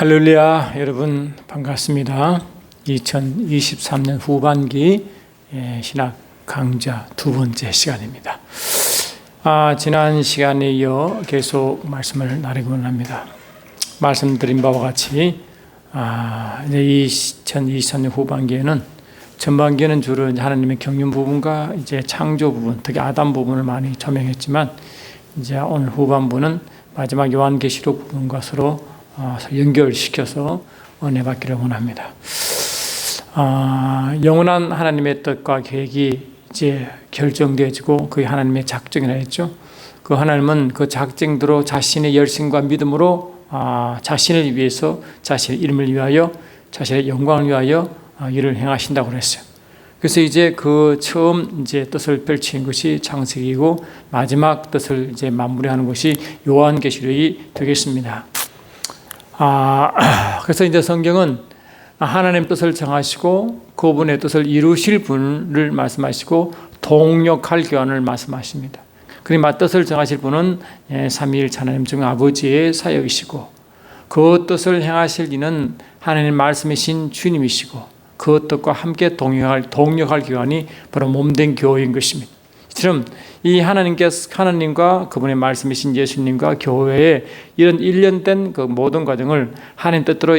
할렐루야, 여러분 반갑습니다. 2023년 후반기 신학 강좌 두 번째 시간입니다. 지난 시간에 이어 계속 말씀을 나누곤 합니다. 말씀드린 바와 같이 이제 2023년 후반기에는 전반기에는 주로 하나님의 경륜 부분과 이제 창조 부분, 특히 아담 부분을 많이 조명했지만 이제 오늘 후반부는 마지막 요한계시록 부분과 서로 연결시켜서 은혜 받기를 원합니다. 영원한 하나님의 뜻과 계획이 이제 결정되어지고 그게 하나님의 작정이라 했죠. 그 하나님은 그 작정대로 자신의 열심과 믿음으로 자신을 위해서, 자신의 이름을 위하여, 자신의 영광을 위하여 일을 행하신다고 그랬어요. 그래서 이제 그 처음 이제 뜻을 펼친 것이 창세기이고 마지막 뜻을 이제 마무리하는 것이 요한계시록이 되겠습니다. 그래서 이제 성경은 하나님 뜻을 정하시고 그분의 뜻을 이루실 분을 말씀하시고 동역할 교환을 말씀하십니다. 그러니까 뜻을 정하실 분은 삼위일체 하나님 중 아버지의 사역이시고 그 뜻을 행하실 이는 하나님 말씀이신 주님이시고 그 뜻과 함께 동역할 교환이 바로 몸된 교회인 것입니다. 이처럼 이 하나님과 그분의 말씀이신 예수님과 교회의 이런 일련된 그 모든 과정을 하나님 뜻대로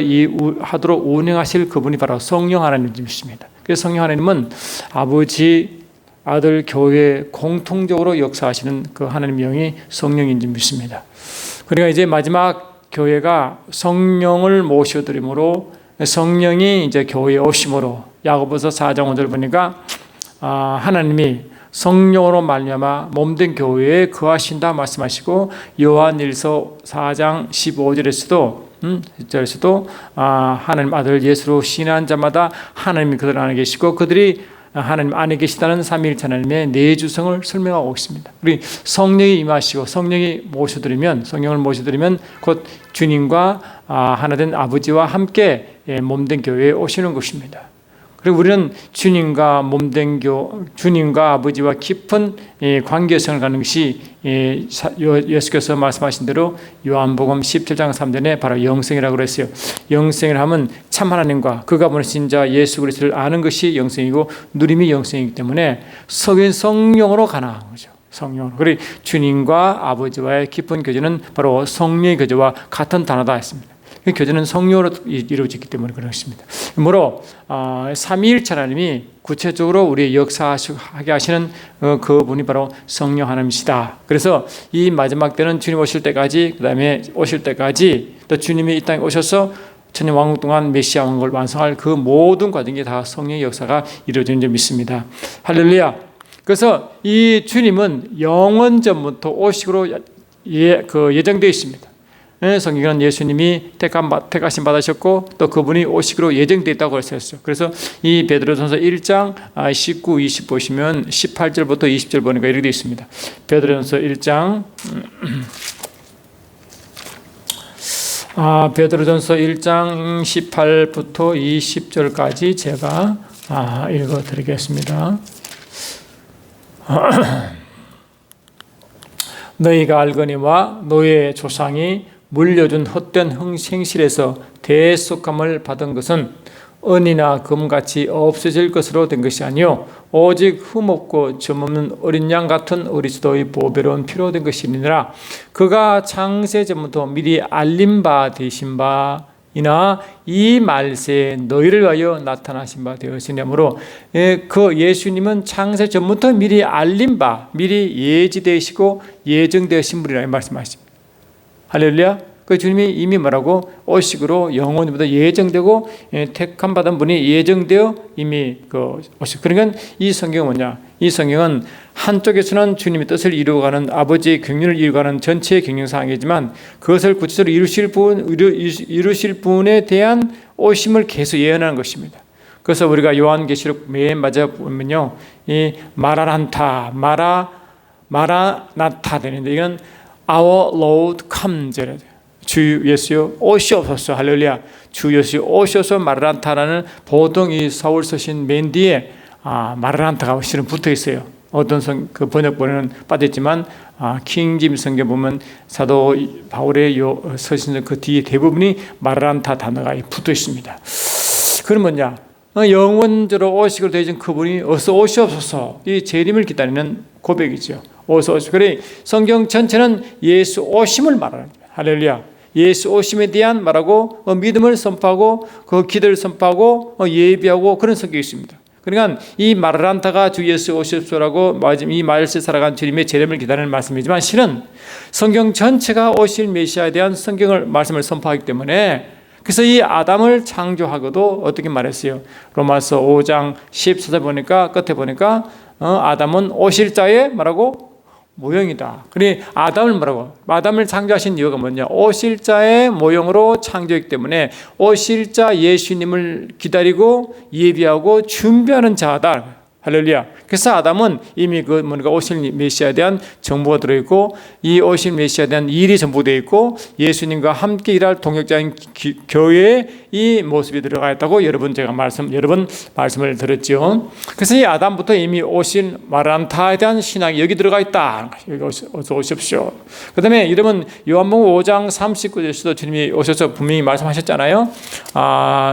하도록 운행하실 그분이 바로 성령 하나님이십니다. 그래서 성령 하나님은 아버지, 아들, 교회 공통적으로 역사하시는 그 하나님 영이 성령인 줄 믿습니다. 그러니까 이제 마지막 교회가 성령을 모셔드림으로 성령이 이제 교회에 오심으로 야고보서 4장 5절 보니까 하나님이 성령으로 말미암아 몸된 교회에 거하신다 말씀하시고 요한일서 4장 15절에서도 하나님 아들 예수로 신한 자마다 하나님이 그들 안에 계시고 그들이 하나님 안에 계시다는 삼위일체 하나님의 내주성을 설명하고 있습니다. 우리 성령이 임하시고 성령을 모셔드리면 곧 주님과 하나된 아버지와 함께 몸된 교회에 오시는 것입니다. 그리고 우리는 주님과 아버지와 깊은 관계성을 갖는 것이 예수께서 말씀하신 대로 요한복음 17장 3절에 바로 영생이라고 그랬어요. 영생을 하면 참 하나님과 그가 보내신 자 예수 그리스도를 아는 것이 영생이고 누림이 영생이기 때문에 성령으로 가능한 거죠. 성령으로. 그리고 주님과 아버지와의 깊은 교제는 바로 성령의 교제와 같은 단어다 했습니다. 그 교제는 성령으로 이루어지기 때문에 그렇습니다. 그러므로 삼위일체 하나님이 구체적으로 우리 역사하게 하시는 그분이 바로 성령 하나님이시다. 그래서 이 마지막 때는 주님 오실 때까지, 그 다음에 오실 때까지 또 주님이 이 땅에 오셔서 천년 왕국 동안 메시아 왕국을 완성할 그 모든 과정이 다 성령의 역사가 이루어지는 줄 믿습니다. 할렐루야. 그래서 이 주님은 영원 전부터 오시기로 예정되어 있습니다. 성경은 예수님이 택하심 받으셨고 또 그분이 오시기로 예정되어 있다고 했었어요. 그래서 이 베드로전서 1장 19, 20 보시면 18절부터 20절 보니까 이렇게 되어 있습니다. 베드로전서 1장 베드로전서 1장 18부터 20절까지 제가 읽어드리겠습니다. 너희가 알거니와 너희의 조상이 물려준 헛된 행실에서 대속함을 받은 것은 은이나 금같이 없어질 것으로 된 것이 아니요 오직 흠없고 점없는 어린 양 같은 그리스도의 보배로운 피로 된 것이니라. 그가 창세 전부터 미리 알림 바 되신 바 이나 이 말세에 너희를 위하여 나타나신 바 되었으므로 그 예수님은 창세 전부터 미리 알림 바, 미리 예지되시고 예정되신 분이라고 말씀하십니다. 할렐루야. 그 주님이 이미 뭐라고 오시기로 영원히부터 예정되고 택함 받은 분이 예정되어 이미 오시고. 그러니까 이 성경은 뭐냐? 이 성경은 한쪽에서는 주님의 뜻을 이루어가는 아버지의 경륜을 이루어가는 전체의 경영사항이지만 그것을 구체적으로 이루실 분에 대한 오심을 계속 예언하는 것입니다. 그래서 우리가 요한계시록 맨 마지막 보면요, 이 마라난타, 마라나타 되는데 이건 Our Lord comes. 주 예수여 오시옵소서. 할렐루야. 주 예수여 오셔서 마라난타라는 보통 이 서울 서신 맨 뒤에 마라난타가 실은 붙어 있어요. 어떤 그 번역본에는 빠졌지만 킹짐 성경 보면 사도 바울의 서신 그 뒤에 대부분이 마라난타 단어가 붙어 있습니다. 그건 뭐냐? 영원적으로 오시기로 되어진 그분이 어서 오시옵소서, 이 재림을 기다리는 고백이죠. 어서 오시옵소서. 그래 성경 전체는 예수 오심을 말하는 거예요. 할렐루야. 예수 오심에 대한 말하고 믿음을 선포하고 그 기도를 선포하고 예비하고 그런 성격이 있습니다. 그러니까 이 마라난타가 주 예수 오십소라고 이 말세 살아간 주님의 재림을 기다리는 말씀이지만 실은 성경 전체가 오실 메시아에 대한 성경을 말씀을 선포하기 때문에 그래서 이 아담을 창조하고도 어떻게 말했어요? 로마서 5장 14절 보니까 끝에 보니까 아담은 오실 자의 뭐라고? 모형이다. 그러니 아담을 뭐라고? 아담을 창조하신 이유가 뭐냐? 오실 자의 모형으로 창조했기 때문에 오실 자 예수님을 기다리고 예비하고 준비하는 자다. 할렐루야. 그래서 아담은 이미 그 뭔가 오실 메시아에 대한 정보가 들어있고 이 오실 메시아에 대한 일이 전부되어 있고 예수님과 함께 일할 동역자인 교회에 이 모습이 들어가 있다고 여러 번 말씀을 드렸죠. 그래서 이 아담부터 이미 오실 마라난타에 대한 신앙이 여기 들어가 있다. 여기 어서 오십시오. 그 다음에 여러분 요한복음 5장 39절에서도 주님이 오셔서 분명히 말씀하셨잖아요.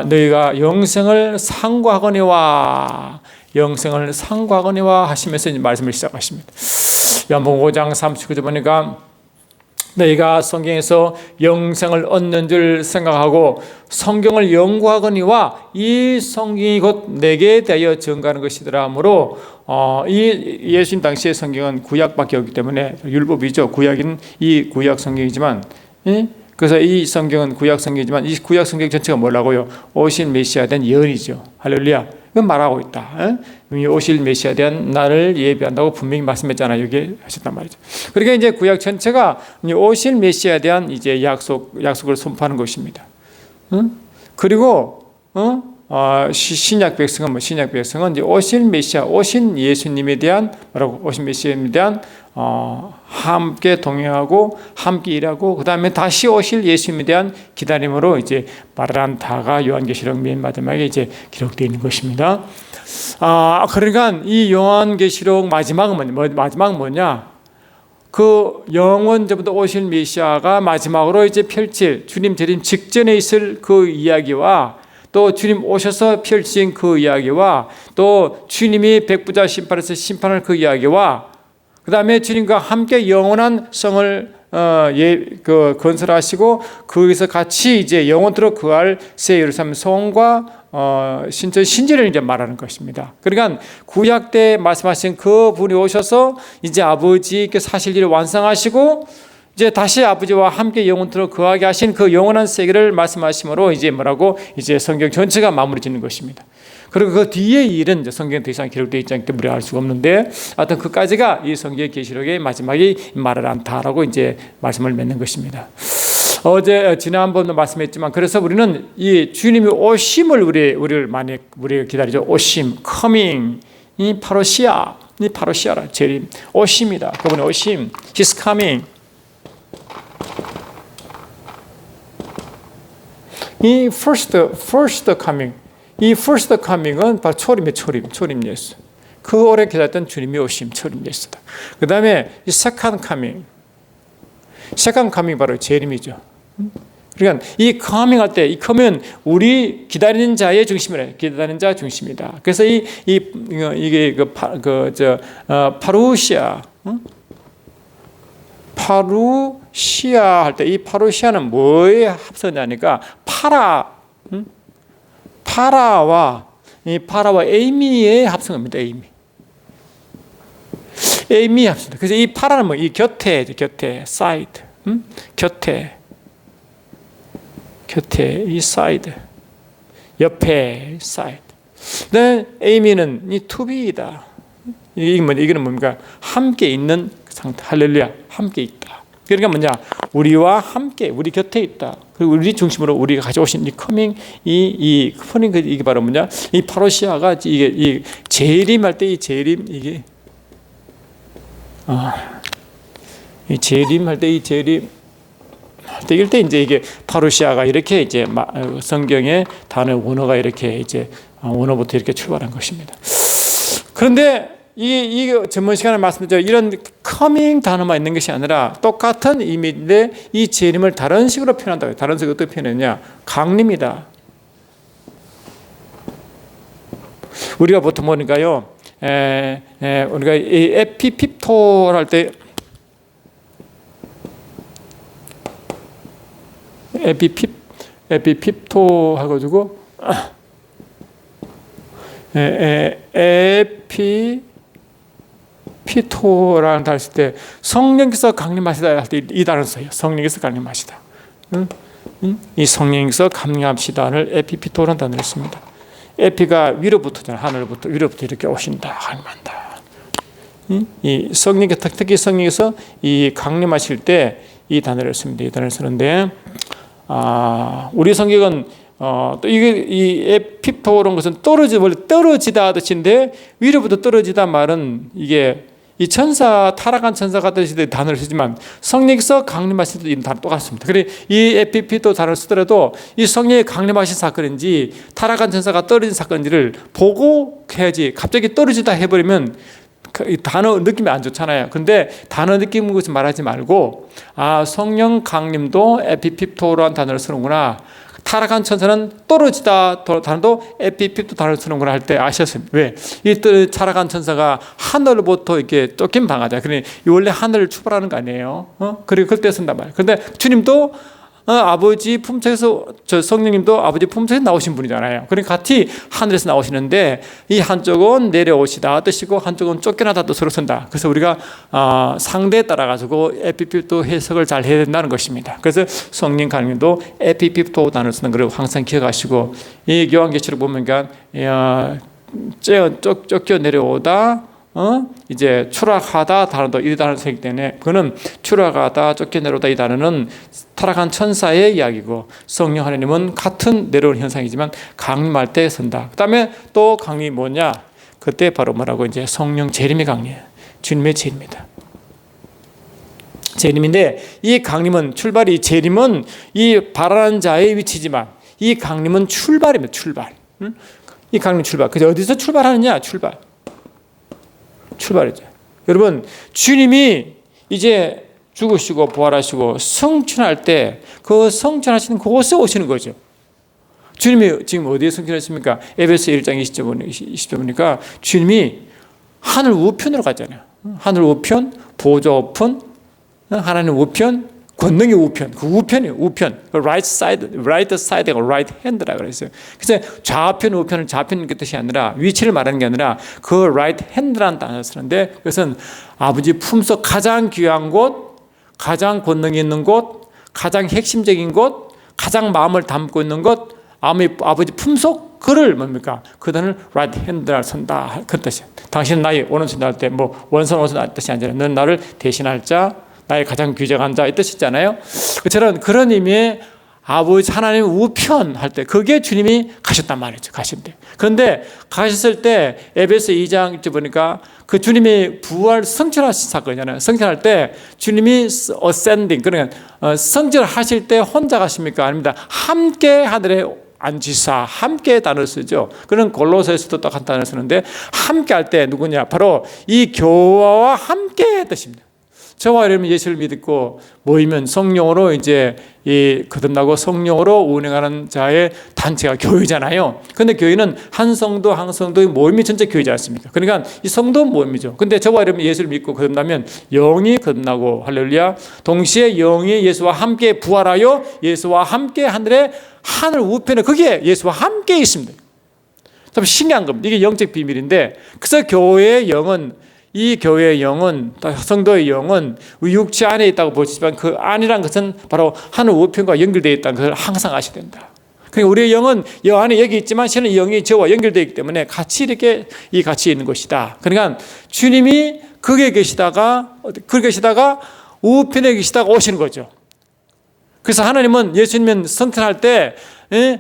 너희가 영생을 상고하거니와 영생을 상고하거니와 하시면서 말씀을 시작하십니다. 요한복음 5장 39절 보니까 너희가 성경에서 영생을 얻는 줄 생각하고 성경을 연구하거니와 이 성경이 곧 내게 대하여 증거하는 것이더라 하므로 이 예수님 당시의 성경은 구약밖에 없기 때문에 율법이죠. 구약인 이 구약 성경이지만 그래서 이 성경은 구약 성경이지만 이 구약 성경 전체가 뭐라고요? 오실 메시아에 대한 예언이죠. 할렐루야. 그건 말하고 있다. 오실 메시아에 대한 나를 예비한다고 분명히 말씀했잖아요. 여기 하셨단 말이죠. 그러니까 이제 구약 전체가 오실 메시아에 대한 이제 약속을 선포하는 것입니다. 그리고 신약 백성은 신약 백성은 이제 오실 메시아, 오신 예수님에 대한 뭐라고? 오신 메시아에 대한 함께 동행하고 함께 일하고 그 다음에 다시 오실 예수님에 대한 기다림으로 이제 마라난타가 요한계시록 맨 마지막에 이제 기록되어 있는 것입니다. 그러니까 이 요한계시록 마지막은 뭐냐? 그 영원전부터 오실 메시아가 마지막으로 이제 펼칠 주님 재림 직전에 있을 그 이야기와 또 주님 오셔서 펼친 그 이야기와 또 주님이 백부자 심판에서 심판할 그 이야기와 그 다음에 주님과 함께 영원한 성을 건설하시고 거기서 같이 이제 영원토록 거할 새 예루살렘 성과 신지를 이제 말하는 것입니다. 그러니까 구약 때 말씀하신 그 분이 오셔서 이제 아버지께 사실 일을 완성하시고 이제 다시 아버지와 함께 영원토록 거하게 하신 그 영원한 세계를 말씀하심으로 이제 뭐라고 이제 성경 전체가 마무리 짓는 것입니다. 그리고 그 뒤에 일은 이제 성경에 더 이상 기록되어 있지 않기 때문에 우리가 알 수가 없는데 하여튼 그까지가 이 성경 계시록의 마지막이 마라난타라고 이제 말씀을 맺는 것입니다. 지난번도 말씀했지만 그래서 우리는 이 주님이 오심을 우리가 기다리죠. 오심, coming, 이 파로시아라 재림, 오심이다. 그분의 오심, He's coming. 이 first coming, 이 first coming은 바로 초림 예수. 그 오래 기다렸던 주님이 오심, 초림 예수다. 그 다음에 이 second coming 바로 재림이죠. 그러니까 이 coming 할 때 이 coming은 우리 기다리는 자의 중심이래. 기다리는 자 중심이다. 그래서 이게 파루시아 할 때 이 파루시아는 뭐에 합성하니까 파라와 에이미의 합성입니다. 에이미 합성. 그래서 이 파라는 뭐 이 곁에 사이드, 곁에 이 사이드, 옆에 사이드. 네, 에이미는 이 투비이다. 이거는 뭡니까? 함께 있는 상태. 할렐루야, 함께 있다. 그러니까 뭐냐? 우리와 함께, 우리 곁에 있다. 그리고 우리 중심으로 우리가 가져오신 이 커밍, 이 커밍 이게 바로 뭐냐? 이 파로시아가 이 재림할 때 이 재림 이게 이 재림할 때 이 재림 이럴 때 이제 이게 파루시아가 이렇게 이제 성경의 단어 원어가 이렇게 이제 원어부터 이렇게 출발한 것입니다. 그런데 이게 전문 시간에 말씀드렸죠. 이런 커밍 단어만 있는 것이 아니라 똑같은 의미인데 이 재림을 다른 식으로 표현한다고요. 다른 식으로 어떻게 표현했냐? 강림이다. 우리가 보통 보니까요, 우리가 이 에피핍토를 할 때 에피핍토 해가지고 에피피토라는 단어 쓸 때 성령께서 강림하시다 할 때 이 단어를 써요. 성령께서 강림하시다. 이 성령께서 강림하시다를 에피피토라는 단어를 씁니다. 에피가 위로부터잖아요. 하늘부터 위로부터 이렇게 오신다, 강림한다. 이 성령, 특히 성령께서 이 강림하실 때 이 단어를 씁니다. 이 단어를 쓰는데, 우리 성경은 또 이 에피토라는 것은 떨어지다 뜻인데, 위로부터 떨어지다 말은 이게 이 천사, 타락한 천사가 뜻이 단어를 쓰지만 성령께서 강림하실 때 이 단어 똑같습니다. 그래 이 에피피토 단어를 쓰더라도 이 성령이 강림하신 사건인지 타락한 천사가 떨어진 사건인지를 보고 해야지, 갑자기 떨어지다 해버리면 이 단어 느낌이 안 좋잖아요. 근데 단어 느낌 것을 말하지 말고, 성령 강림도 에피피토라는 단어를 쓰는구나, 타락한 천사는 떨어지다 단어도 에피피토 단어를 쓰는구나 할 때 아셨습니다. 왜? 이 타락한 천사가 하늘로부터 이렇게 쫓긴 방하자. 그러니 원래 하늘을 출발하는 거 아니에요? 그리고 그때 쓴단 말이에요. 근데 주님도 아버지 품속에서, 성령님도 아버지 품속에서 나오신 분이잖아요. 그러니까 같이 하늘에서 나오시는데 이 한쪽은 내려오시다 뜻이고 한쪽은 쫓겨나다 뜻으로 쓴다. 그래서 우리가 상대에 따라 가지고 에피피토 해석을 잘 해야 된다는 것입니다. 그래서 성령 강림도 에피피토 단어를 쓰는 걸 항상 기억하시고, 이 요한계시록 보면 쫓겨 내려오다, 이제 추락하다 단어도 이 단어를 쓰기 때문에, 그거는 추락하다, 쫓겨내려오다 이 단어는 타락한 천사의 이야기고, 성령 하나님은 같은 내려오는 현상이지만 강림할 때 쓴다. 그 다음에 또 강림이 뭐냐? 그때 바로 뭐라고, 이제 성령 재림의 강림이에요. 주님의 재림이다. 재림인데, 이 강림은 출발이, 재림은 이 바라는 자의 위치지만 이 강림은 출발입니다. 출발. 이 강림 출발. 그래서 어디서 출발하느냐? 출발이죠. 여러분, 주님이 이제 죽으시고 부활하시고 성춘할 때 그 성춘하시는 그곳에 오시는 거죠. 주님이 지금 어디에 성춘하십니까? 에베소 1장 20절 보니까 주님이 하늘 우편으로 가잖아요. 하늘 우편, 보좌 우편, 하나님 우편, 권능의 우편, 그 우편이에요. 우편, right side가 right hand라고 그랬어요. 그래서 좌편, 우편을 좌편 그 뜻이 아니라 위치를 말하는 게 아니라 그 right hand라는 단어를 쓰는데, 그것은 아버지 품속 가장 귀한 곳, 가장 권능이 있는 곳, 가장 핵심적인 곳, 가장 마음을 담고 있는 곳, 아버지 품속 그를 뭡니까? 그 단어를 right hand를 쓴다, 그 뜻이에요. 당신은 나의 오른손 할 때 뭐 원손 오른손 할 뜻이 아니라 너는 나를 대신할 자, 나의 가장 귀중한 자 이 뜻이잖아요. 그런 의미의 아버지 하나님 우편 할 때 그게 주님이 가셨단 말이죠. 가실 때. 그런데 가셨을 때 에베소 2장 보니까 그 주님이 부활 성천하신 사건이잖아요. 성천할 때 주님이 ascending, 그러니까 성천하실 때 혼자 가십니까? 아닙니다. 함께 하늘에 앉으사, 함께 단어를 쓰죠. 그런 골로새서도 똑같은 단어를 쓰는데, 함께 할 때 누구냐? 바로 이 교회와 함께 뜻입니다. 저와 여러분 예수를 믿고 모이면 성령으로 이제 거듭나고 성령으로 운행하는 자의 단체가 교회잖아요. 그런데 교회는 한 성도 한 성도의 모임이 전체 교회지 않습니까? 그러니까 이 성도 모임이죠. 근데 저와 여러분 예수를 믿고 거듭나면 영이 거듭나고, 할렐루야, 동시에 영이 예수와 함께 부활하여 예수와 함께 하늘 우편에, 그게 예수와 함께 있습니다. 참 신기한 겁니다. 이게 영적 비밀인데, 그래서 이 교회의 영은, 성도의 영은 육체 안에 있다고 보시지만 그 안이란 것은 바로 하늘 우편과 연결되어 있다는 것을 항상 아셔야 된다. 그러니까 우리의 영은 영 안에 여기 있지만 실은 이 영이 저와 연결되어 있기 때문에 같이 이렇게 같이 있는 것이다. 그러니까 주님이 거기에 계시다가 우편에 계시다가 오시는 거죠. 그래서 하나님은, 예수님은 성탄할 때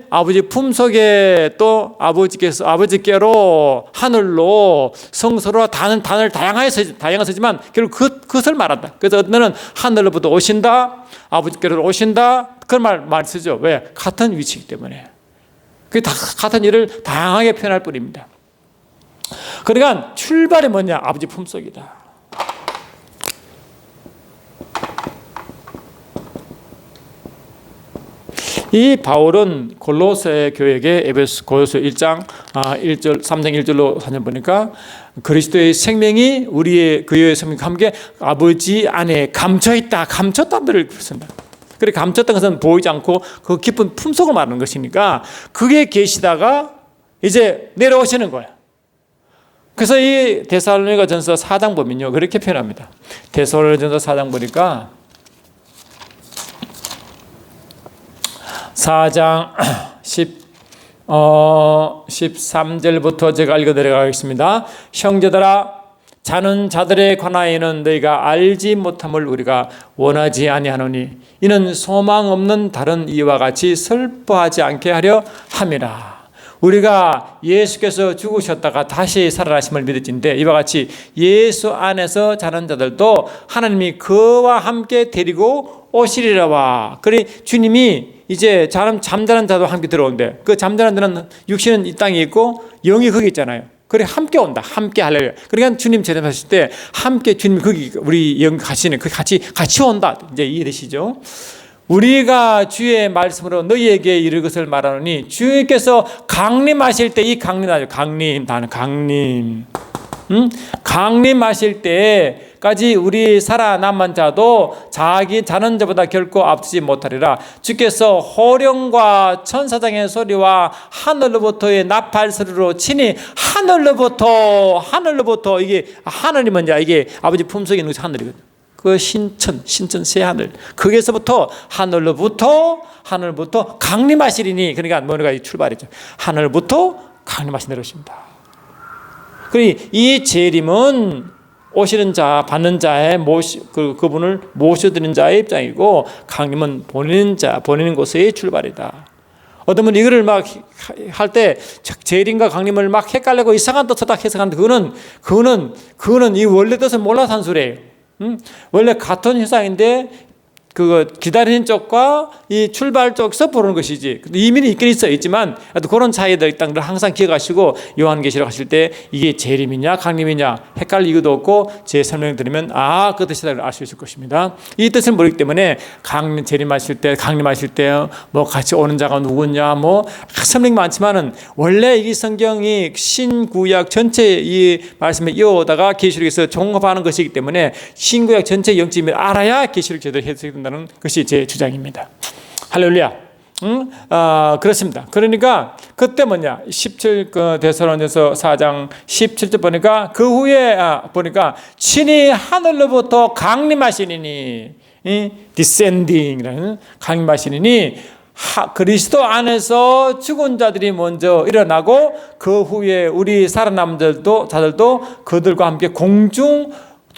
아버지 품속에 또 아버지께로 하늘로 성소로 단을 다양하게 쓰지만 결국 그것을 말한다. 그래서 어떤 때는 하늘로부터 오신다, 아버지께로 오신다, 그런 말 쓰죠. 왜? 같은 위치이기 때문에. 그 같은 일을 다양하게 표현할 뿐입니다. 그러니까 출발이 뭐냐? 아버지 품속이다. 이 바울은 골로새 교회에게 에베소 고린도서 1장 1절 3장 1절로 사전 보니까 그리스도의 생명이 우리의 그의 생명과 함께 아버지 안에 감춰 있다. 감췄다는 것입니다. 그래 감췄던 것은 보이지 않고 그 깊은 품속을 말하는 것이니까 그게 계시다가 이제 내려오시는 거예요. 그래서 이 데살로니가전서 4장 보면요 그렇게 표현합니다. 데살로니가전서 4장 보니까 4장 13절부터 제가 읽어 내려가겠습니다. 형제들아 자는 자들에 관하여는 너희가 알지 못함을 우리가 원하지 아니하노니 이는 소망 없는 다른 이와 같이 슬퍼하지 않게 하려 함이라. 우리가 예수께서 죽으셨다가 다시 살아나심을 믿을진데 이와 같이 예수 안에서 자는 자들도 하나님이 그와 함께 데리고 오시리라와. 그래 주님이 이제 잠자는 자도 함께 들어온대. 그 잠자는 자는 육신은 이 땅에 있고 영이 거기 있잖아요. 그래 함께 온다. 함께 할래요. 그러니까 주님 재림하실 때 함께 주님 거기 우리 영 가시네. 그 같이 온다. 이제 이해되시죠? 우리가 주의 말씀으로 너희에게 이를 것을 말하노니 주님께서 강림하실 때 이 강림하죠. 강림 단어 강림. 강림하실 때까지 우리 살아남은 자도 자기 자는 자보다 결코 앞서지 못하리라. 주께서 호령과 천사장의 소리와 하늘로부터의 나팔 소리로 친히 하늘로부터 이게 하늘이 뭔지 이게 아버지 품속에 있는 것이 하늘이거든요. 그 신천 새하늘 거기에서부터 하늘로부터 강림하시리니 그러니까 뭐가 출발이죠. 하늘부터 강림하신 내려오십니다. 그리고 이 재림은 오시는 자, 받는 자의 그분을 모셔드리는 자의 입장이고 강림은 보내는 곳의 출발이다. 어떤 분이 이거를 막 할 때 재림과 강림을 막 헷갈리고 이상한 뜻을 딱 해석하는데 그거는 이 원래 뜻을 몰라서 한 소리예요. 원래 같은 현상인데 그거 기다리는 쪽과 이 출발 쪽에서 보는 것이지. 이민이 있긴 있지만 그런 차이들 있다는 걸 항상 기억하시고 요한계시록 하실 때 이게 재림이냐 강림이냐 헷갈리기도 없고 제 설명 들으면 그 뜻이라고 알 수 있을 것입니다. 이 뜻을 모르기 때문에 재림하실 때 강림하실 때 뭐 같이 오는 자가 누구냐 설명이 많지만은 원래 이 성경이 신구약 전체 이 말씀을 이어오다가 계시록에서 종합하는 것이기 때문에 신구약 전체 영점을 알아야 계시록 제대로 해석된다는 것이 제 주장입니다. 할렐루야. 그렇습니다. 그러니까 그때 뭐냐 17 데살로니가서 4장 17절 보니까 그 후에 보니까 친히 하늘로부터 강림하시니니 디센딩이라는 강림하시니니 그리스도 안에서 죽은 자들이 먼저 일어나고 그 후에 우리 살아남은 자들도 그들과 함께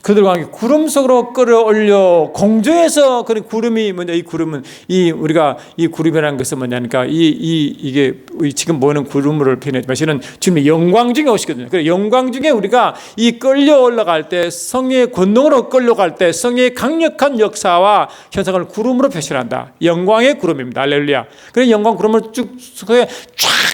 그들과 함께 구름 속으로 끌어올려 공중에서 그 구름이 뭐냐 이 구름은 우리가 이 구름이라는 것은 뭐냐니까 이게 지금 보이는 구름을 표현했지만 실은 주님의 영광 중에 오시거든요. 그래서 영광 중에 우리가 이 끌려 올라갈 때 성령의 권능으로 끌려갈 때 성령의 강력한 역사와 현상을 구름으로 표현한다. 영광의 구름입니다. 할렐루야. 그래서 영광 구름을 쫙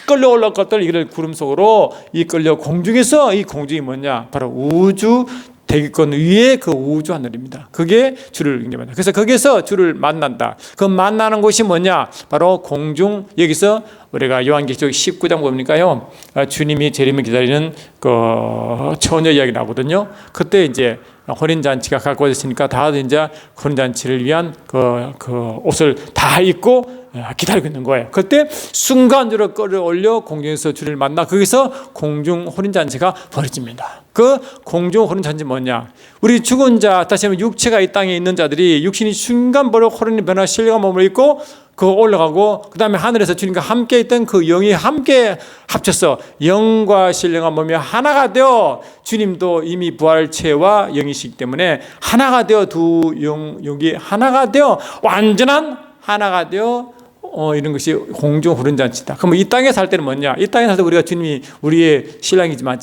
끌려 올라갈 것들 이를 구름 속으로 이 끌려 공중에서 이 공중이 뭐냐 바로 우주 대기권 위에 그 우주 하늘입니다. 그게 주를 경험한다. 그래서 거기서 주를 만난다. 그 만나는 곳이 뭐냐? 바로 공중. 여기서 우리가 요한계시록 19장 보니까요, 주님이 재림을 기다리는 그 처녀 이야기 나오거든요. 그때 이제 혼인잔치가 가까워졌으니까 다들 이제 혼인잔치를 위한 그 옷을 다 입고 기다리고 있는 거예요. 그때 순간적으로 끌어올려 공중에서 주를 만나 거기서 공중 혼인잔치가 벌어집니다. 그 공중 혼인잔치 뭐냐? 우리 죽은 자, 다시 한번 육체가 이 땅에 있는 자들이 육신이 순간적으로 혼인이 변화 신령한 몸을 입고 올라가고 그 다음에 하늘에서 주님과 함께 있던 그 영이 함께 합쳐서 영과 신령한 몸이 하나가 되어 주님도 이미 부활체와 영이시기 때문에 하나가 되어 두 영이 하나가 되어 완전한 하나가 되어 이런 것이 공중 혼인잔치다. 그럼 이 땅에 살 때는 뭐냐? 이 땅에 살 때 우리가 주님이 우리의 신랑이지만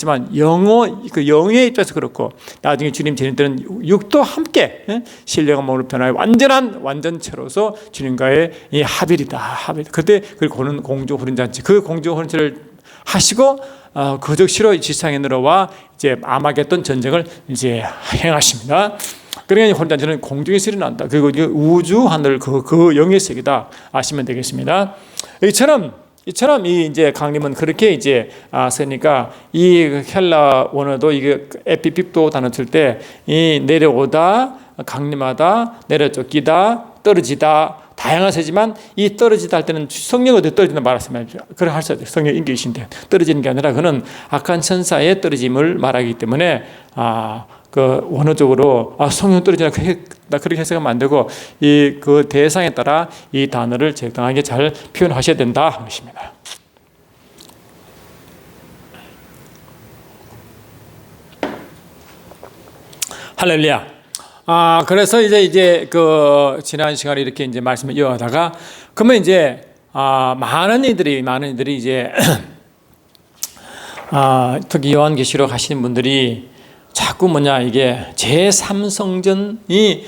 그 영의 입장에서 그렇고 나중에 주님 재림 때는 육도 함께 신령한 몸으로 변화해 완전한 완전체로서 주님과의 이 합일이다. 그때 그걸 고는 공중 혼인잔치. 그 공중 혼인잔치를 하시고 거적 시로 지상에 내려와 이제 아마겟돈 전쟁을 이제 행하십니다. 그러니까 혼잔치는 공중에서 일어난다. 그리고 우주 하늘 그 영의 세계다 아시면 되겠습니다. 이처럼 이 이제 강림은 그렇게 이제 쓰니까 이 헬라 원어도 이게 에피핍도 단어 쓸 때 이 내려오다, 강림하다, 내려쫓기다, 떨어지다 다양한 세지만 이 떨어지다 할 때는 성령 어디 떨어진다 말했으면 그래 할 수 있어요. 성령 인격이신데 떨어지는 게 아니라 그는 악한 천사의 떨어짐을 말하기 때문에 그 원어적으로 성령 떨어지나 그렇게 해석하면 안 되고 이 그 대상에 따라 이 단어를 적당하게 잘 표현하셔야 된다 하는 것입니다. 할렐루야. 그래서 이제 그 지난 시간에 이렇게 이제 말씀을 이어가다가 그러면 이제 많은 이들이 이제 특히 요한계시록 하시는 분들이 자꾸 이게 제3성전이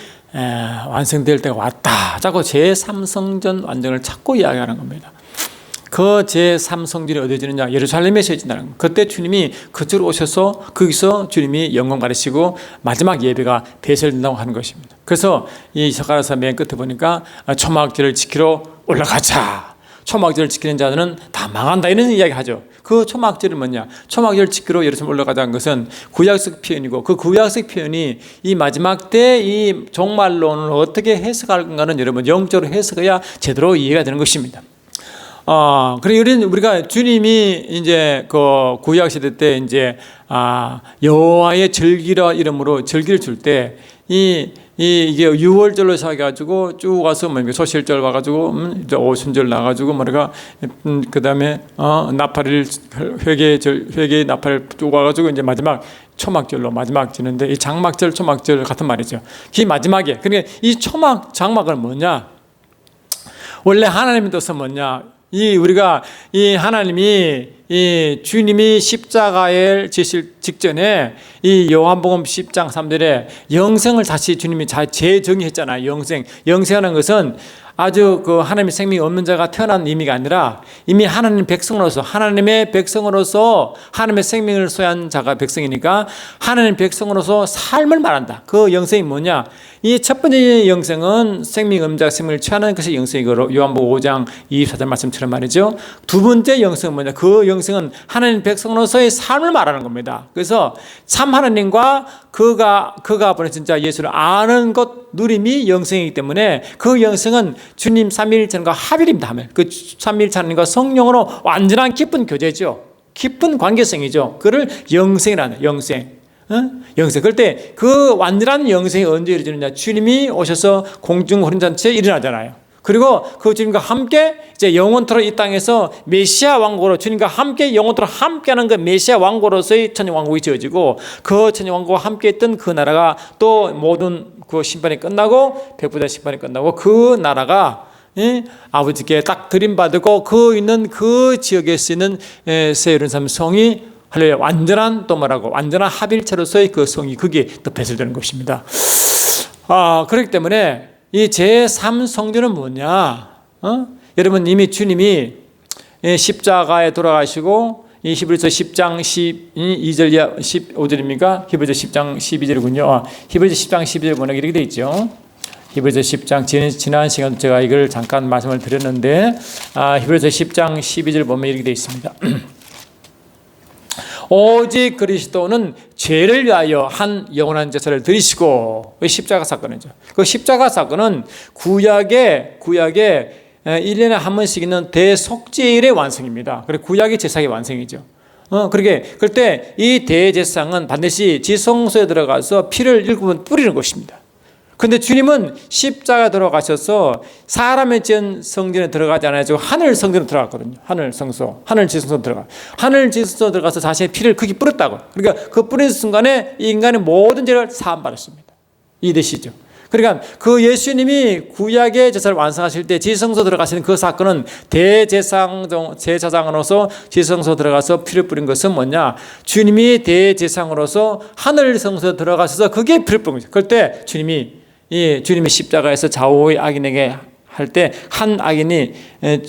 완성될 때가 왔다. 자꾸 제3성전 완성을 자꾸 이야기하는 겁니다. 그 제3성전이 어디지느냐? 예루살렘에 세진다는 겁니다. 그때 주님이 그쪽으로 오셔서 거기서 주님이 영광 받으시고 마지막 예배가 베풀된다고 하는 것입니다. 그래서 이 서가라서 맨 끝에 보니까 초막절을 지키러 올라가자. 초막절을 지키는 자들은 다 망한다 이런 이야기 하죠. 그 초막절이 뭐냐? 초막절 지키러 예루살렘 올라가자는 것은 구약적 표현이고 그 구약적 표현이 이 마지막 때 이 종말론을 어떻게 해석할 건가는 여러분 영적으로 해석해야 제대로 이해가 되는 것입니다. 그리고 우리가 주님이 이제 그 구약 시대 때 이제 여호와의 절기라 이름으로 절기를 줄 때 이게 6월절로 시작해가지고 쭉 와서 소실절 와가지고 이제 오순절 나가지고 그 다음에 나팔일 회개 나팔 쭉 와가지고 이제 마지막 초막절로 마지막 지는데 이 장막절 초막절 같은 말이죠. 그 마지막에 그러니까 이 장막은 뭐냐? 원래 하나님의 뜻은 뭐냐? 우리가 이 하나님이 이 주님이 십자가에 지실 직전에 이 요한복음 10장 3절에 영생을 다시 주님이 재정의했잖아요. 영생하는 것은 아주 그 하나님의 생명이 없는 자가 태어난 의미가 아니라 이미 하나님의 백성으로서 하나님의 생명을 소유한 자가 백성이니까 하나님의 백성으로서 삶을 말한다. 그 영생이 뭐냐? 이 첫 번째 영생은 생명이 없는 자가 생명을 취하는 것이 영생이고 요한복음 5장 24절 말씀처럼 말이죠. 두 번째 영생은 뭐냐? 그 영생은 하나님 백성으로서의 삶을 말하는 겁니다. 그래서 참 하나님과 그가 보내신 자 예수를 아는 것 누림이 영생이기 때문에 그 영생은 주님 삼위일체과 합일입니다. 그 삼위일체 하나님과 성령으로 완전한 깊은 교제죠. 깊은 관계성이죠. 그를 영생이라는 영생. 그럴 때 그 완전한 영생이 언제 이루어지느냐? 주님이 오셔서 공중 혼인잔치에 일어나잖아요. 그리고 그 주님과 함께 이제 영원토록 이 땅에서 메시아 왕국으로 주님과 함께 영원토록 함께하는 그 메시아 왕국으로서의 천년 왕국이 지어지고 그 천년 왕국과 함께했던 그 나라가 또 모든 그 심판이 끝나고 백부자 심판이 끝나고 그 나라가 아버지께 딱 드림받고 그 있는 그 지역에 쓰이는 새 예루살렘 성이 완전한 또 말하고 완전한 합일체로서의 그 성이 그게 또 배설되는 것입니다. 그렇기 때문에 이 제3성전은 뭐냐? 여러분 이미 주님이 십자가에 돌아가시고 이 히브리서 10장 12절 15절입니까? 히브리서 10장 12절이군요. 히브리서 10장 12절 보면 이렇게 되어 있죠. 히브리서 10장 지난 시간 제가 이걸 잠깐 말씀을 드렸는데 히브리서 10장 12절 보면 이렇게 되어 있습니다. 오직 그리스도는 죄를 위하여 한 영원한 제사를 드리시고 십자가 사건이죠. 그 십자가 사건은 구약의 1년에 한 번씩 있는 대속죄일의 완성입니다. 그리고 구약의 제사의 완성이죠. 그럴 때 이 대제사장은 반드시 지성소에 들어가서 피를 일곱번 뿌리는 것입니다. 근데 주님은 십자가 들어가셔서 사람의 지은 성전에 들어가지 않아가지고 하늘 성전에 들어갔거든요. 하늘 지성소 들어가서 자신의 피를 거기 뿌렸다고. 그러니까 그 뿌린 순간에 이 인간의 모든 죄를 사함받았습니다. 이해되시죠? 그러니까 그 예수님이 구약의 제사를 완성하실 때 지성소 들어가시는 그 사건은 대제사장으로서 지성소 들어가서 피를 뿌린 것은 뭐냐? 주님이 대제사장으로서 하늘 성소에 들어가셔서 그게 피를 뿌린 거죠. 그럴 때 주님이 십자가에서 좌우의 악인에게 할 때 한 악인이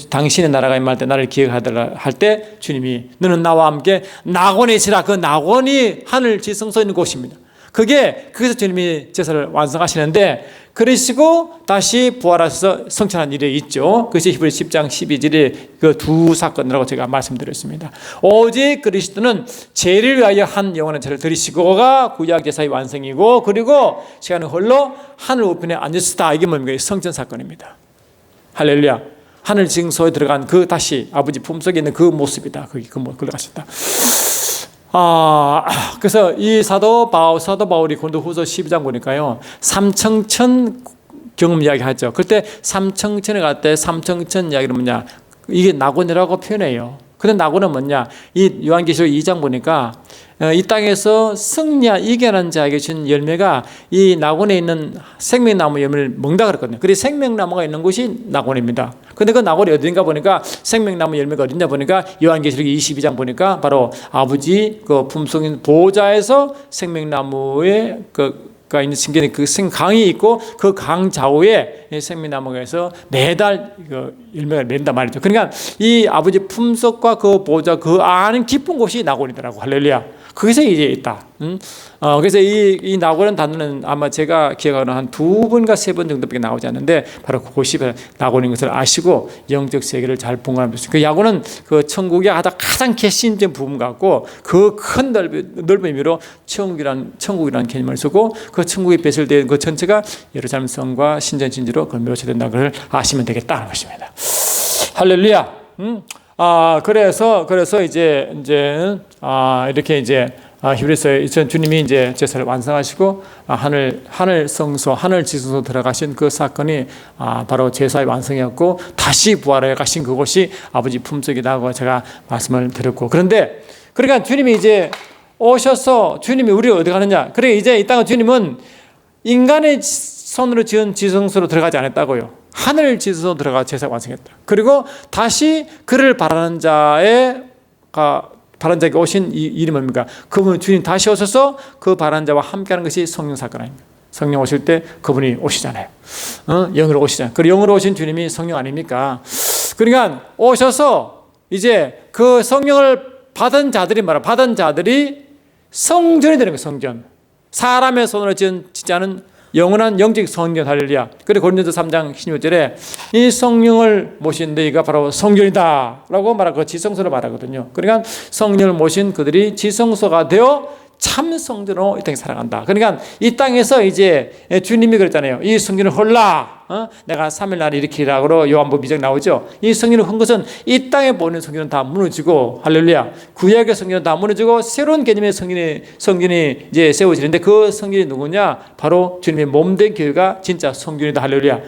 당신의 나라가 임할 때 나를 기억하더라 할 때 주님이 너는 나와 함께 낙원에 있으라. 그 낙원이 하늘 지성소에 있는 곳입니다. 그래서 주님이 제사를 완성하시는데 그러시고 다시 부활하셔서 성천한 일이 있죠. 그것이 히브리서 10장 12절의 그 두 사건이라고 제가 말씀드렸습니다. 오직 그리스도는 죄를 위하여 한 영원한 죄를 드리시고가 구약 제사의 완성이고 그리고 시간이 흘러 하늘 우편에 앉으시다. 이게 뭡니까? 성천 사건입니다. 할렐루야. 하늘 징소에 들어간 그 다시 아버지 품속에 있는 그 모습이다. 그걸 가셨다. 그래서 이 사도 바울이 고린도후서 12장 보니까요, 삼청천 경험 이야기 하죠. 그때 삼청천에 갈 때 삼청천 이야기는 뭐냐? 이게 낙원이라고 표현해요. 근데 낙원은 뭐냐? 이 요한계시록 2장 보니까 이 땅에서 이겨낸 자에게 준 열매가 이 낙원에 있는 생명나무 열매를 먹는다 그랬거든요. 그래서 생명나무가 있는 곳이 낙원입니다. 근데 그 낙원이 어딘가 보니까 생명나무 열매가 어딘가 보니까 요한계시록 22장 보니까 바로 아버지 그 품속인 보좌에서 생명나무의 가 있는 신기한 그 생강이 있고 그 강 좌우에 생명나무가 있어 매달 열매가 맺는단 말이죠. 그러니까 이 아버지 품속과 그 보좌 그 안은 깊은 곳이 낙원이더라고. 할렐루야. 거기서 이제 있다. 그래서 이 낙원은 단어는 아마 제가 기억하는 한 2번과 3번 정도밖에 나오지 않는데 바로 그곳이 낙원인 것을 아시고 영적 세계를 잘 봉합할 수 있어요. 그 낙원은 그 천국의 가장 핵심적인 부분 같고 그 큰 넓은 의미로 천국이라는 개념을 쓰고 그 천국에 배설된 그 전체가 예루살렘 성과 신전 진주로 걸매로서 된다는 걸 아시면 되겠다는 것입니다. 할렐루야. 그래서 이제 이렇게 이제 히브리서에 주님이 이제 제사를 완성하시고 하늘 성소, 하늘 지성소 들어가신 그 사건이 바로 제사의 완성이었고 다시 부활해 가신 그곳이 아버지 품속이라고 제가 말씀을 드렸고 그런데 그러니까 주님이 이제 오셔서 주님이 우리 어디 가느냐? 그래 이제 이 땅은 주님은 인간의 손으로 지은 지성소로 들어가지 않았다고요. 하늘 지성소로 들어가 제사 완성했다. 그리고 다시 그를 바라는 자에게 오신 이 일이 뭡니까? 그분 주님 다시 오셔서 그 바라는 자와 함께하는 것이 성령 사건 아닙니까? 성령 오실 때 그분이 오시잖아요. 영으로 오시잖아요. 그 영으로 오신 주님이 성령 아닙니까? 그러니까 오셔서 이제 그 성령을 받은 자들이 성전이 되는 거예요. 성전. 사람의 손으로 짓지 않은 영원한 영적 성전. 할렐루야. 그리고 고린도서 3장 16절에 이 성령을 모신 너희가 바로 성전이다 라고 말하고 지성소를 말하거든요. 그러니까 성령을 모신 그들이 지성소가 되어 참 성전으로 이 땅에 살아간다. 그러니까 이 땅에서 이제 주님이 그랬잖아요. 이 성전을 헐라. 내가 3일 날에 일으키라고 요한복음 2장 나오죠. 이 성전을 한 것은 이 땅에 보는 성전은 다 무너지고 할렐루야. 구약의 성전은 다 무너지고 새로운 개념의 성전이 이제 세워지는데 그 성전이 누구냐? 바로 주님의 몸된 교회가 진짜 성전이다. 할렐루야.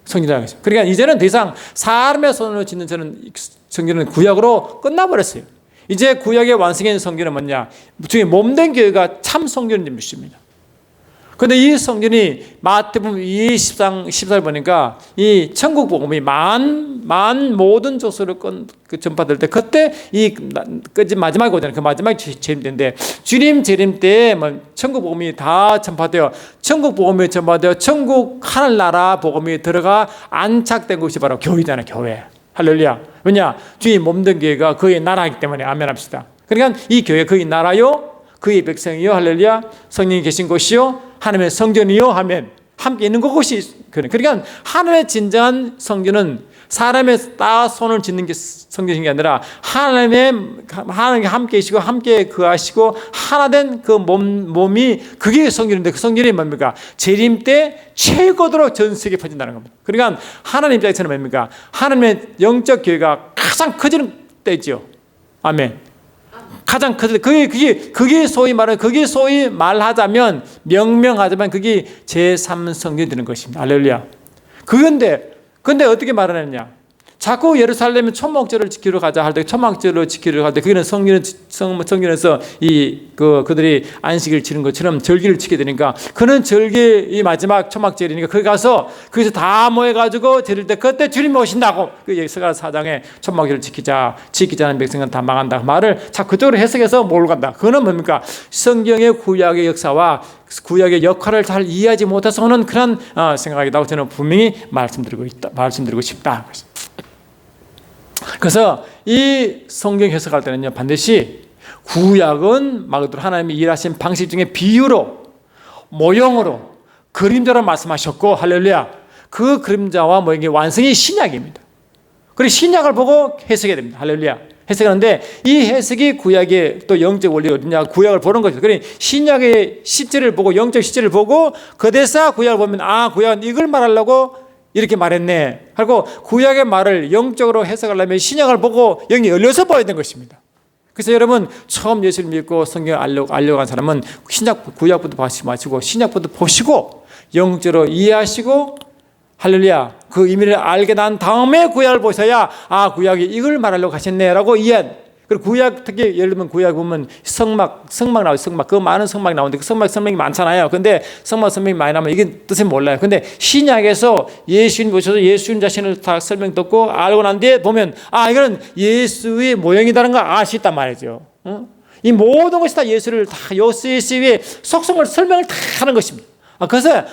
성전이라고 했어요. 그러니까 이제는 더 이상 사람의 손으로 짓는 성전은 구약으로 끝나버렸어요. 이제 구약의 완성된 성전은 뭐냐? 주의 몸된 교회가 참 성전인 것입니다. 그런데 이 성전이 마태복음 20장 14절 보니까 이 천국 복음이 만 모든 족속으로 전파될 때 그때 마지막에 오잖아요. 그 마지막 재림 때인데 주님 재림 때 천국 복음이 다 전파되어 천국 복음이 전파되어 천국 하늘나라 복음이 들어가 안착된 곳이 바로 교회잖아요. 교회. 할렐루야. 왜냐? 주님 몸된 교회가 그의 나라이기 때문에 아멘 합시다. 그러니까 이 교회 그의 나라요, 그의 백성이요, 할렐루야. 성령이 계신 곳이요, 하나님의 성전이요 하면 함께 있는 그곳이 그러니까 하나님의 진정한 성전은 사람의 손을 짓는 게 성전인 게 아니라 하나님과 함께 계시고 함께 거하시고 하나된 그 몸이 그게 성전인데 그 성전이 뭡니까? 재림 때 최고도로 전 세계에 퍼진다는 겁니다. 그러니까 하나님 입장에서는 뭡니까? 하나님의 영적 교회가 가장 커지는 때죠. 아멘. 가장 커질 때 그게 소위 말하자면 명명하자면 그게 제3성전이 되는 것입니다. 할렐루야. 근데 어떻게 말하느냐? 자꾸 예루살렘에 초막절을 지키러 가자 할 때, 초막절을 지키러 갈 때, 거기는 성경에서 그들이 안식일 치는 것처럼 절기를 지켜야 되니까, 그는 절기 이 마지막 초막절이니까 거기 가서 거기서 다 모여가지고 드릴 때 그때 주님이 오신다고, 그 스가랴 4장에 초막절을 지키지 않은 백성은 다 망한다 말을 자 그쪽으로 해석해서 몰고 간다. 그거는 뭡니까? 성경의 구약의 역사와 구약의 역할을 잘 이해하지 못해서 오는 그런 생각이라고 저는 분명히 말씀드리고 싶다. 그래서 이 성경 해석할 때는요, 반드시 구약은 말 그대로 하나님이 일하신 방식 중에 비유로, 모형으로, 그림자로 말씀하셨고, 할렐루야, 그 그림자와 모형의 완성이 신약입니다. 그리고 신약을 보고 해석해야 됩니다. 할렐루야. 해석하는데 이 해석이 구약의 또 영적 원리 어디냐, 구약을 보는 것이죠. 그러니 신약의 시제를 보고, 영적 시제를 보고 그대사 구약을 보면 구약은 이걸 말하려고 이렇게 말했네 하고, 구약의 말을 영적으로 해석하려면 신약을 보고 영이 열려서 봐야 되는 것입니다. 그래서 여러분, 처음 예수를 믿고 성경을 알려고 한 사람은 구약부터 마치고 신약부터 보시고 영적으로 이해하시고, 할렐루야, 그 의미를 알게 난 다음에 구약을 보셔야 구약이 이걸 말하려고 하셨네라고 그리고 구약, 특히 예를 들면 구약 보면 성막 나와요. 성막, 그 많은 성막이 나오는데 그 성막이 많잖아요. 근데 성막이 많이 나오면 이게 뜻을 몰라요. 근데 신약에서 예수님 보셔서 예수님 자신을 다 설명 듣고 알고 난 뒤에 보면 이거는 예수의 모형이라는 걸 알 수 있단 말이죠. 이 모든 것이 다 예수를 다 예수의 속성을 설명을 다 하는 것입니다. 그래서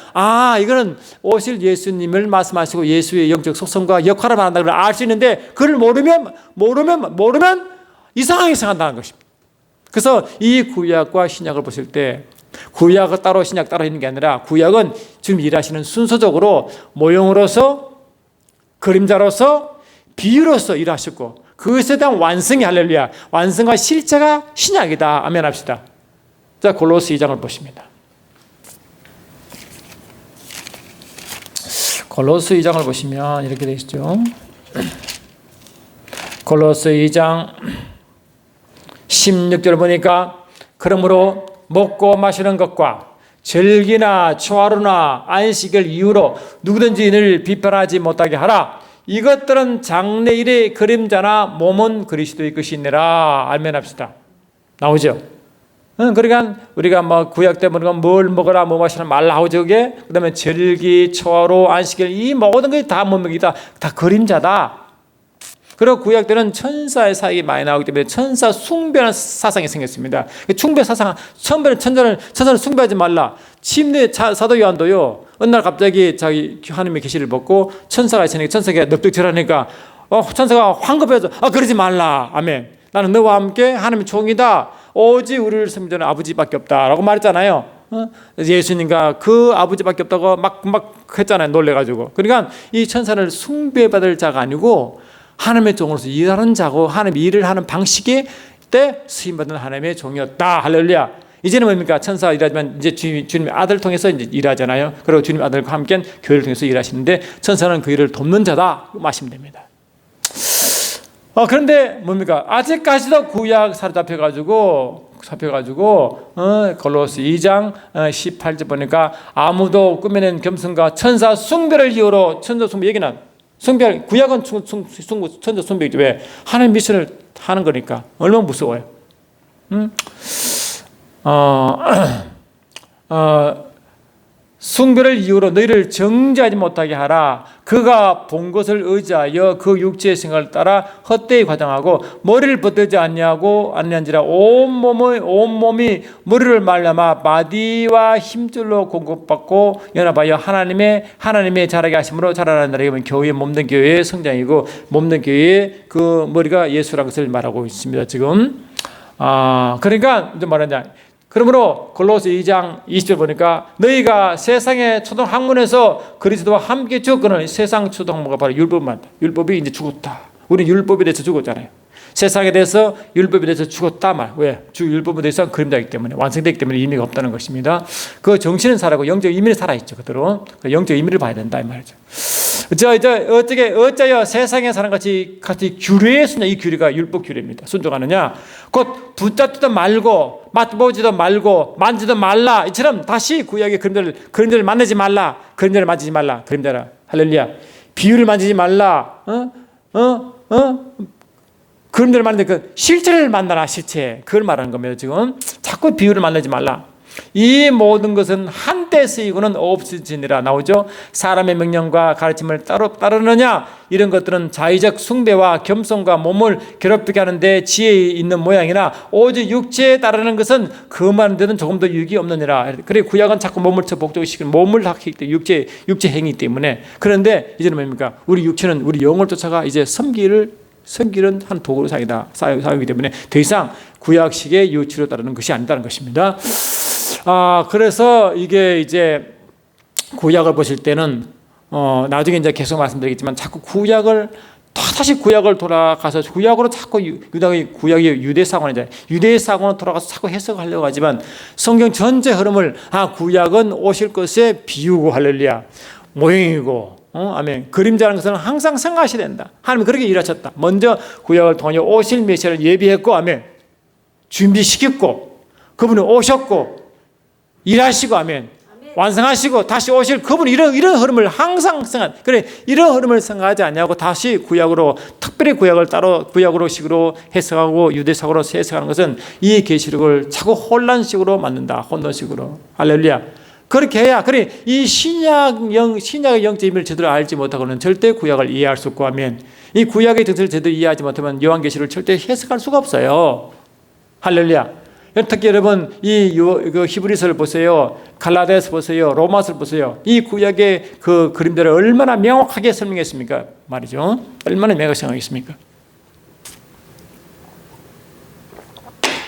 이거는 오실 예수님을 말씀하시고 예수의 영적 속성과 역할을 말한다는 걸 알 수 있는데, 그걸 모르면 이상하게 생각한다는 것입니다. 그래서 이 구약과 신약을 보실 때 구약을 따로 신약 따로 있는 게 아니라, 구약은 지금 일하시는 순서적으로 모형으로서, 그림자로서, 비유로서 일하셨고, 그것에 대한 완성이, 할렐루야, 완성과 실체가 신약이다. 아멘 합시다. 자, 골로새 2장을 보십니다. 골로새 2장을 보시면 이렇게 되어 있죠. 골로새 2장 16절 보니까, 그러므로 먹고 마시는 것과 절기나 초하루나 안식일 이후로 누구든지 이를 비판하지 못하게 하라. 이것들은 장래일의 그림자나 몸은 그리스도의 것이니라. 아멘 합시다. 나오죠? 그러니까 우리가 구약 때 뭘 먹어라 뭐 마시라 말라 하고, 저게 그다음에 절기, 초하루, 안식일, 이 모든 것이 다 몸이다, 다 그림자다. 그리고 구약 때는 천사의 사역이 많이 나오기 때문에 천사 숭배하는 사상이 생겼습니다. 숭배 사상, 처음에는 천사를 숭배하지 말라. 침례 사도 요한도요, 어느 날 갑자기 자기 하나님의 계시를 받고 천사가 있으니까 천사가 넙죽 절하니까 천사가 황급해서 그러지 말라. 아멘. 나는 너와 함께 하나님의 종이다. 오직 우리를 섬기는 자는 아버지밖에 없다라고 말했잖아요. 예수님과 그 아버지밖에 없다고 막 했잖아요. 놀래가지고. 그러니까 이 천사를 숭배받을 자가 아니고 하나님의 종으로서 일하는 자고, 하나님의 일을 하는 방식에 때 쓰임받는 하나님의 종이었다. 할렐루야. 이제는 뭡니까? 천사가 일하지만 이제 주님의 아들을 통해서 이제 일하잖아요. 그리고 주님의 아들과 함께 교회를 통해서 일하시는데, 천사는 그 일을 돕는 자다. 마시면 됩니다. 그런데 뭡니까? 아직까지도 구약 사로잡혀가지고 골로새 2장 18절 보니까, 아무도 꾸며낸 겸손과 천사 숭배를 이유로, 천사 숭배 얘기는 구약은 천사 숭배이죠. 왜? 하나님 미션을 하는 거니까. 얼마나 무서워요. 숭배를 이유로 너희를 정죄하지 못하게 하라. 그가 본 것을 의지하여 그 육체의 생각을 따라 헛되이 과장하고 머리를 벗지 않냐니라. 온 몸이 머리를 말려마 마디와 힘줄로 공급받고 연합하여 하나님의 자라게 하심으로 자라나는 이건 교회, 몸된 교회의 성장이고, 몸된 교회의 그 머리가 예수라는 것을 말하고 있습니다. 지금 그러니까 이제 말하냐, 그러므로 골로새 2장 20절 보니까, 너희가 세상의 초등학문에서 그리스도와 함께 죽었거늘. 세상 초등학문가 바로 율법이 이제 죽었다. 우리는 율법에 대해서 죽었잖아요. 세상에 대해서 율법에 대해서 죽었다 말. 왜? 율법에 대해서 그림자이기 때문에, 완성되기 때문에 의미가 없다는 것입니다. 그 정신은 살아있고 영적 의미는 살아있죠. 그대로 영적 의미를 봐야 된다 이 말이죠. 어쩌여 세상에 사는 같이 규례에 순종, 이 규례가 율법 규례입니다. 순종하느냐? 곧 붙잡지도 말고 맛보지도 말고 만지도 말라. 이처럼 다시 구약의 그림자를 만나지 말라. 그림자를 만지지 말라. 그림자라. 할렐루야. 비유를 만지지 말라. 그림들을 만드는 그 실체를 만나라, 실체. 그걸 말하는 겁니다, 지금. 자꾸 비유를 만들지 말라. 이 모든 것은 한때 쓰이고는 없어지니라 나오죠. 사람의 명령과 가르침을 따로 따르느냐, 이런 것들은 자의적 숭배와 겸손과 몸을 괴롭히게 하는데 지혜 있는 모양이나 오직 육체에 따르는 것은 그만 데는 조금 더 유익이 없느니라. 그래 구약은 자꾸 몸을 복종시키는 몸을 하기 때문에 육체 행위 때문에. 그런데 이제는 뭡니까? 우리 육체는 우리 영을 쫓아가 이제 섬기는 한 도구로 사용이기 때문에 더 이상 구약식의 유치로 따르는 것이 아니다는 것입니다. 그래서 이게 이제 구약을 보실 때는 나중에 이제 계속 말씀드리겠지만 자꾸 구약을 다시 구약을 돌아가서 구약으로 자꾸 구약이 유대 사관이잖아요. 유대 사관으로 돌아가서 자꾸 해석하려고 하지만 성경 전체 흐름을 구약은 오실 것에 비유고 할렐루야 모형이고 아멘. 그림자라는 것은 항상 생각하셔야 된다. 하나님은 그렇게 일하셨다. 먼저 구약을 통해 오실 메시아를 예비했고 아멘. 준비시켰고 그분이 오셨고 일하시고 아멘. 완성하시고 다시 오실 그분 이런 흐름을 항상 생각. 그래 이런 흐름을 생각하지 않냐고 다시 구약으로 특별히 구약을 따로 구약으로 식으로 해석하고 유대사고로 해석하는 것은 이 계시록을 자꾸 혼란식으로 만든다. 혼돈식으로. 할렐루야. 그렇게 해야 그래 이 신약의 영적 의미를 제대로 알지 못하고는 절대 구약을 이해할 수 없고 하면 이 구약의 뜻을 제대로 이해하지 못하면 요한계시록을 절대 해석할 수가 없어요. 할렐루야. 특히 여러분 그 히브리서를 보세요. 갈라디아서 보세요. 로마서를 보세요. 이 구약의 그 그림들을 얼마나 명확하게 설명했습니까? 말이죠. 얼마나 명확하게 설명했습니까?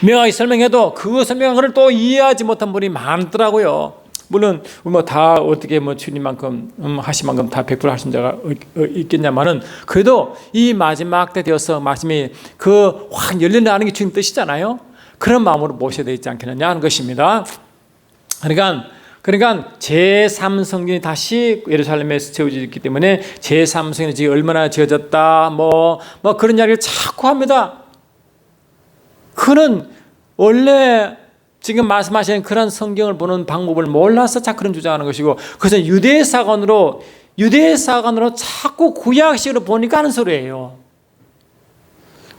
명확하게 설명해도 그 설명한 것을 또 이해하지 못한 분이 많더라고요. 물론 다 어떻게 주님만큼 하신 만큼 다 100% 하신 자가 있겠냐마는 그래도 이 마지막 때 되어서 말씀이 그 확 열려나가는 게 주님 뜻이잖아요. 그런 마음으로 모셔야 되지 않겠느냐 하는 것입니다. 그러니까 제3성전이 다시 예루살렘에서 세워지기 때문에 제3성전이 지금 얼마나 지어졌다 뭐 그런 이야기를 자꾸 합니다. 그는 원래 지금 말씀하시는 그런 성경을 보는 방법을 몰라서 자꾸 그런 주장하는 것이고 그래서 유대사관으로 자꾸 구약식으로 보니까 하는 소리예요.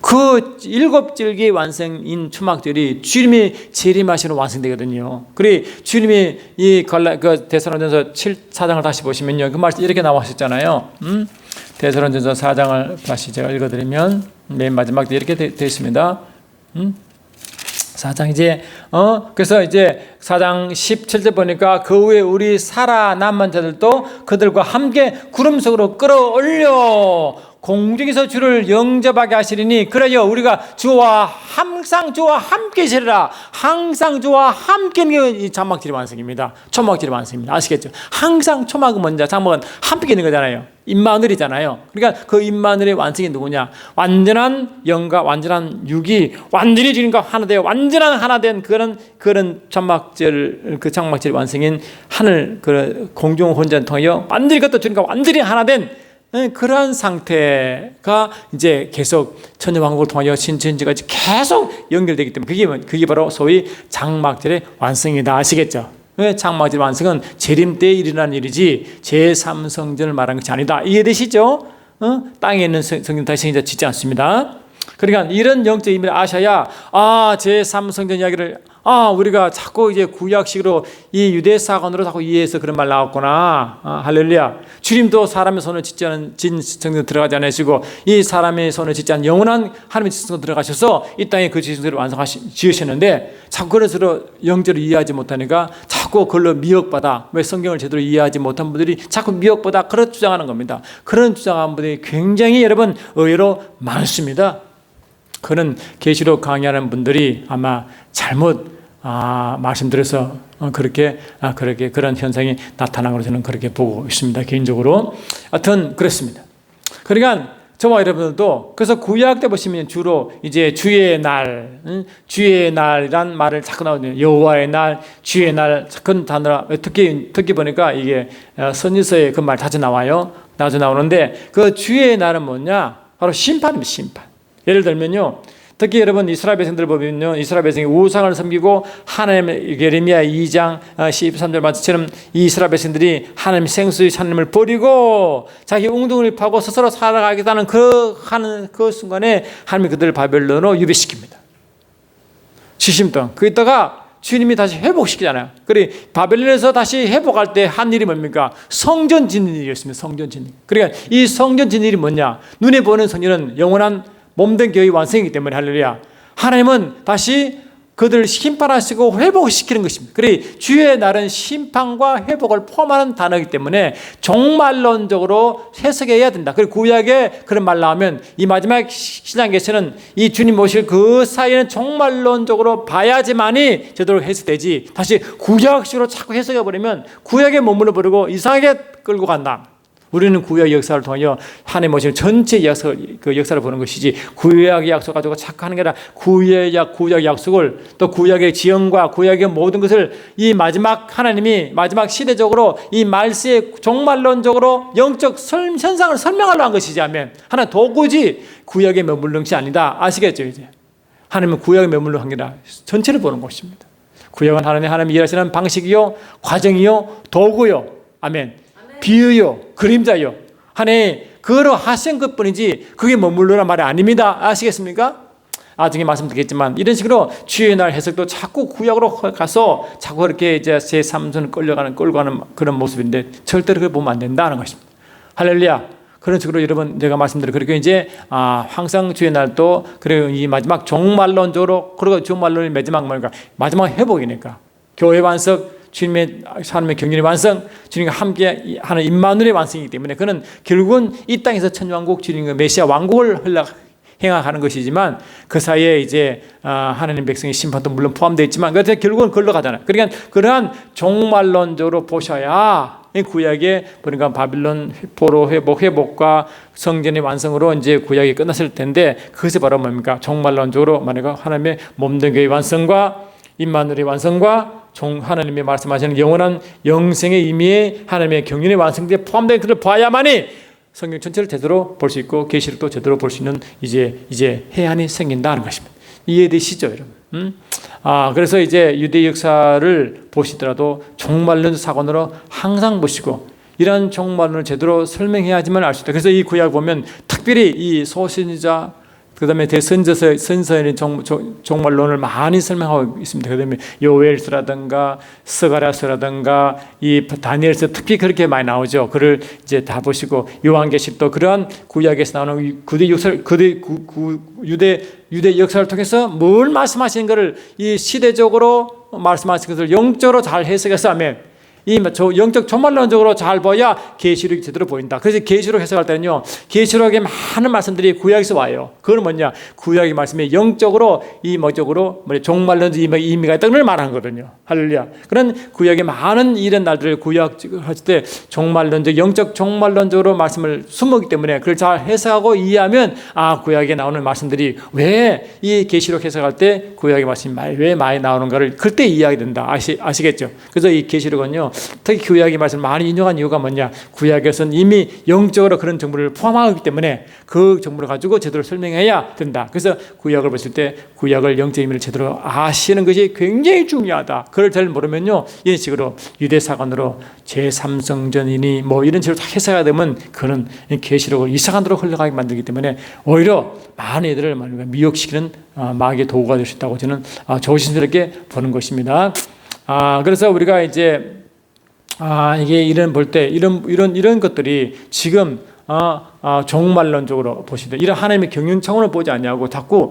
그 7절기의 완성인 초막절이 주님이 재림하시는 완성되거든요. 그래 주님이 그 데살로니가서 4장을 다시 보시면요. 그 말씀 이렇게 나왔었잖아요. 데살로니가서 4장을 다시 제가 읽어드리면 맨 마지막 때 이렇게 되어 있습니다. 4장 그래서 이제 4장 17절 보니까 그 후에 우리 살아남은 자들도 그들과 함께 구름 속으로 끌어올려 공중에서 주를 영접하게 하시리니 그래요 우리가 항상 주와 함께 계시리라. 항상 주와 함께 있는 게 이 장막절의 완성입니다. 초막절의 완성입니다. 아시겠죠? 항상 초막은 먼저 장막은 함께 있는 거잖아요. 임마누엘이잖아요. 그러니까 그 임마누엘의 완성이 누구냐? 완전한 영과 완전한 육이 완전히 주님과 하나 되어 완전한 하나 된 그런 장막절 그 장막절의 완성인 하늘 그 공중 혼전을 통하여 완전히 그것도 주님과 완전히 하나 된 그러한 상태가 이제 계속 천년왕국을 통하여 신천지까지 계속 연결되기 때문에 그게 바로 소위 장막절의 완성이다. 아시겠죠? 장막절 완성은 재림 때에 일어난 일이지 제3성전을 말하는 것이 아니다. 이해되시죠? 땅에 있는 성전 다시 이제 짓지 않습니다. 그러니까 이런 영적 의미를 아셔야 제3성전 이야기를 우리가 자꾸 이제 구약식으로 이 유대 사관으로 자꾸 이해해서 그런 말 나왔구나. 할렐루야. 주님도 사람의 손을 짓지 않은 진성전 들어가지 않으시고 이 사람의 손을 짓지 않은 영원한 하나님의 진성전 들어가셔서 이 땅에 그 진성전을 지으셨는데 자꾸 그래서 영적으로 이해하지 못하니까 자꾸 그걸로 미혹받아. 왜 성경을 제대로 이해하지 못한 분들이 자꾸 미혹받아 그런 주장하는 겁니다. 그런 주장하는 분들이 굉장히 여러분 의외로 많습니다. 그런 계시록 강의하는 분들이 아마 잘못 말씀드려서 그렇게 그런 현상이 나타난 걸로 저는 그렇게 보고 있습니다. 개인적으로. 하여튼 그렇습니다. 그러니까 저와 여러분들도 그래서 구약 때 보시면 주로 이제 주의 날이란 말을 자꾸 나오거든요. 여호와의 날, 주의 날 그런 단어 특히 보니까 이게 선지서에 그 말 자주 나와요. 자주 나오는데 그 주의 날은 뭐냐? 바로 심판입니다. 심판. 예를 들면요. 특히 여러분 이스라엘 백성들을 보면요, 이스라엘 백성이 우상을 섬기고 하나님의 예레미야 2장 13절 말씀처럼 이 이스라엘 백성들이 하나님 생수의 하나님을 버리고 자기 웅덩이를 파고 스스로 살아가겠다는 그 순간에 하나님이 그들을 바벨론으로 유배시킵니다. 70년 동안. 거기다가 주님이 다시 회복시키잖아요. 그래 바벨론에서 다시 회복할 때 한 일이 뭡니까? 성전 짓는 일이었습니다. 성전 짓는 일. 그러니까 이 성전 짓는 일이 뭐냐? 눈에 보는 성전은 영원한 몸된 교회의 완성이기 때문에 할렐루야. 하나님은 다시 그들을 심판하시고 회복시키는 것입니다. 그래 주의 날은 심판과 회복을 포함하는 단어이기 때문에 종말론적으로 해석해야 된다. 그리고 구약에 그런 말 나오면 이 마지막 신약에서는 이 주님 오실 그 사이에는 종말론적으로 봐야지만이 제대로 해석되지, 다시 구약식으로 자꾸 해석해버리면 구약에 머물러 버리고 이상하게 끌고 간다. 우리는 구약 역사를 통하여 하나님 오시는 전체 역사를 보는 것이지, 구약의 약속 가지고 자꾸 하는 게 아니라 구약 약속을, 또 구약의 지형과 구약의 모든 것을 이 마지막 하나님이 마지막 시대적으로 이 말세의 종말론적으로 영적 현상을 설명하려고 한 것이지, 하면 하나 도구지 구약에 머무르는 것이 아니다. 아시겠죠? 이제 하나님은 구약에 머무르는 한 게 아니라 전체를 보는 것입니다. 구약은 하나님이 일하시는 방식이요, 과정이요, 도구요, 아멘, 비유요, 그림자요, 하나님 그거로 하신 것뿐이지 그게 머물러란 말이 아닙니다. 아시겠습니까? 나중에 말씀드리겠지만 이런 식으로 주의 날 해석도 자꾸 구약으로 가서 자꾸 그렇게 이제 제3선 끌고 가는 그런 모습인데 절대로 그걸 보면 안 된다는 것입니다. 할렐루야. 그런 식으로 여러분 제가 말씀드린 그렇게 이제 항상 주의 날도 그리고 이 마지막 종말론적으로, 그리고 종말론의 마지막 뭔가 마지막 회복이니까 교회 완성, 주님의 하나님의 경륜의 완성, 주님과 함께 하는 임마누엘의 완성이기 때문에 그는 결국은 이 땅에서 천주왕국 주님과 메시아 왕국을 행하는 것이지만 그 사이에 이제 하나님 백성의 심판도 물론 포함되어 있지만 그래서 결국은 걸러 가잖아요. 그러니까 그러한 종말론적으로 보셔야 구약에 그러니까 바빌론 포로 회복과 성전의 완성으로 이제 구약이 끝났을 텐데, 그것이 바로 뭡니까? 종말론적으로 만약에 하나님의 몸된 교회의 완성과 임마누엘의 완성과 하나님이 말씀하시는 영원한 영생의 의미의 하나님의 경륜의 완성에 포함된 것을 봐야만이 성경 전체를 제대로 볼 수 있고 계시록도 제대로 볼 수 있는 이제 해안이 생긴다는 것입니다. 이해되시죠, 여러분? 그래서 이제 유대 역사를 보시더라도 종말론 사건으로 항상 보시고 이런 종말론을 제대로 설명해야지만 알 수 있다. 그래서 이 구약을 보면 특별히 이 소신자, 그 다음에 대선서에는 종말론을 많이 설명하고 있습니다. 그 다음에 요엘서라든가 스가랴서라든가 이 다니엘서 특히 그렇게 많이 나오죠. 그를 이제 다 보시고 요한계시록도 그러한 구약에서 나오는 유대 역사를 통해서 뭘 말씀하시는 것을 이 시대적으로 말씀하신 것을 영적으로 잘 해석해서 하면 이 영적 종말론적으로 잘 봐야 계시록이 제대로 보인다. 그래서 계시록 해석할 때는요, 계시록에 많은 말씀들이 구약에서 와요. 그건 뭐냐? 구약의 말씀이 영적으로 이목적으로 종말론적 의미가 있다는 걸 말하는 거거든요. 할렐루야. 그런 구약의 많은 이런 날들을 구약 할 때 종말론적 영적 종말론적으로 말씀을 숨었기 때문에 그걸 잘 해석하고 이해하면 구약에 나오는 말씀들이 왜 이 계시록 해석할 때 구약의 말씀이 왜 많이 나오는가를 그때 이해하게 된다. 아시겠죠? 그래서 이 계시록은요, 특히 구약의 말씀을 많이 인용한 이유가 뭐냐? 구약에서는 이미 영적으로 그런 정보를 포함하기 때문에 그 정보를 가지고 제대로 설명해야 된다. 그래서 구약을 보실 때 구약을 영적 의미를 제대로 아시는 것이 굉장히 중요하다. 그걸 잘 모르면요, 이런 식으로 유대사관으로 제3성전이니 뭐 이런 식으로 다 해석하게 되면 그는 계시록을 이상한 대로 흘러가게 만들기 때문에 오히려 많은 애들을 미혹시키는 마귀의 도구가 될 수 있다고 저는 조심스럽게 보는 것입니다. 그래서 우리가 이제 이게 이런 볼 때 이런 것들이 지금 종말론적으로 보시다. 이런 하나님의 경륜 차원을 보지 않냐고 자꾸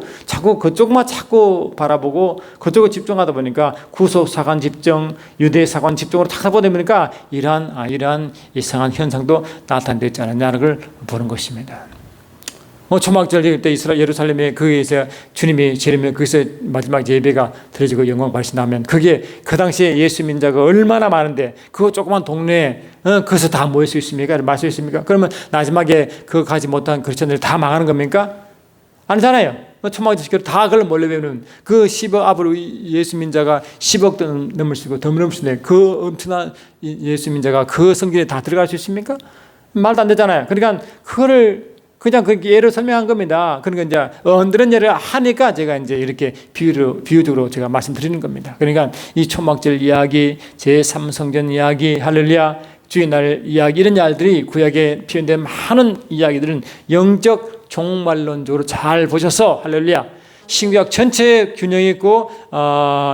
그쪽만 자꾸 바라보고 그쪽에 집중하다 보니까 구속 사관 집중, 유대 사관 집중으로 다 보다 보니까 이러한 이상한 현상도 나타내지 않았냐는 걸 보는 것입니다. 초막절 때 예루살렘에 거기에서 주님이 제르면 거기서 마지막 예배가 드려지고 영광 발신하면 그게 그 당시에 예수 민자가 얼마나 많은데 그거 조그만 동네에 거기서 다 모일 수 있습니까? 말 수 있습니까? 그러면 마지막에 그거 가지 못한 그리스도인들이 다 망하는 겁니까? 아니잖아요. 초막절 다 그걸 몰려배우는 그 10억 앞으로 예수 민자가 10억 넘을 수 있고 더 넘을 수 있는데 그 엄청난 예수 민자가 그 성전에 다 들어갈 수 있습니까? 말도 안 되잖아요. 그러니까 그거를 그냥 그 예를 설명한 겁니다. 그러니까 이제 언드는 예를 하니까 제가 이제 이렇게 비유적으로 제가 말씀드리는 겁니다. 그러니까 이 초막절 이야기, 제3성전 이야기, 할렐루야, 주의 날 이야기, 이런 이야기들이 구약에 표현된 많은 이야기들은 영적 종말론적으로 잘 보셔서 할렐루야, 신구약 전체에 균형이 있고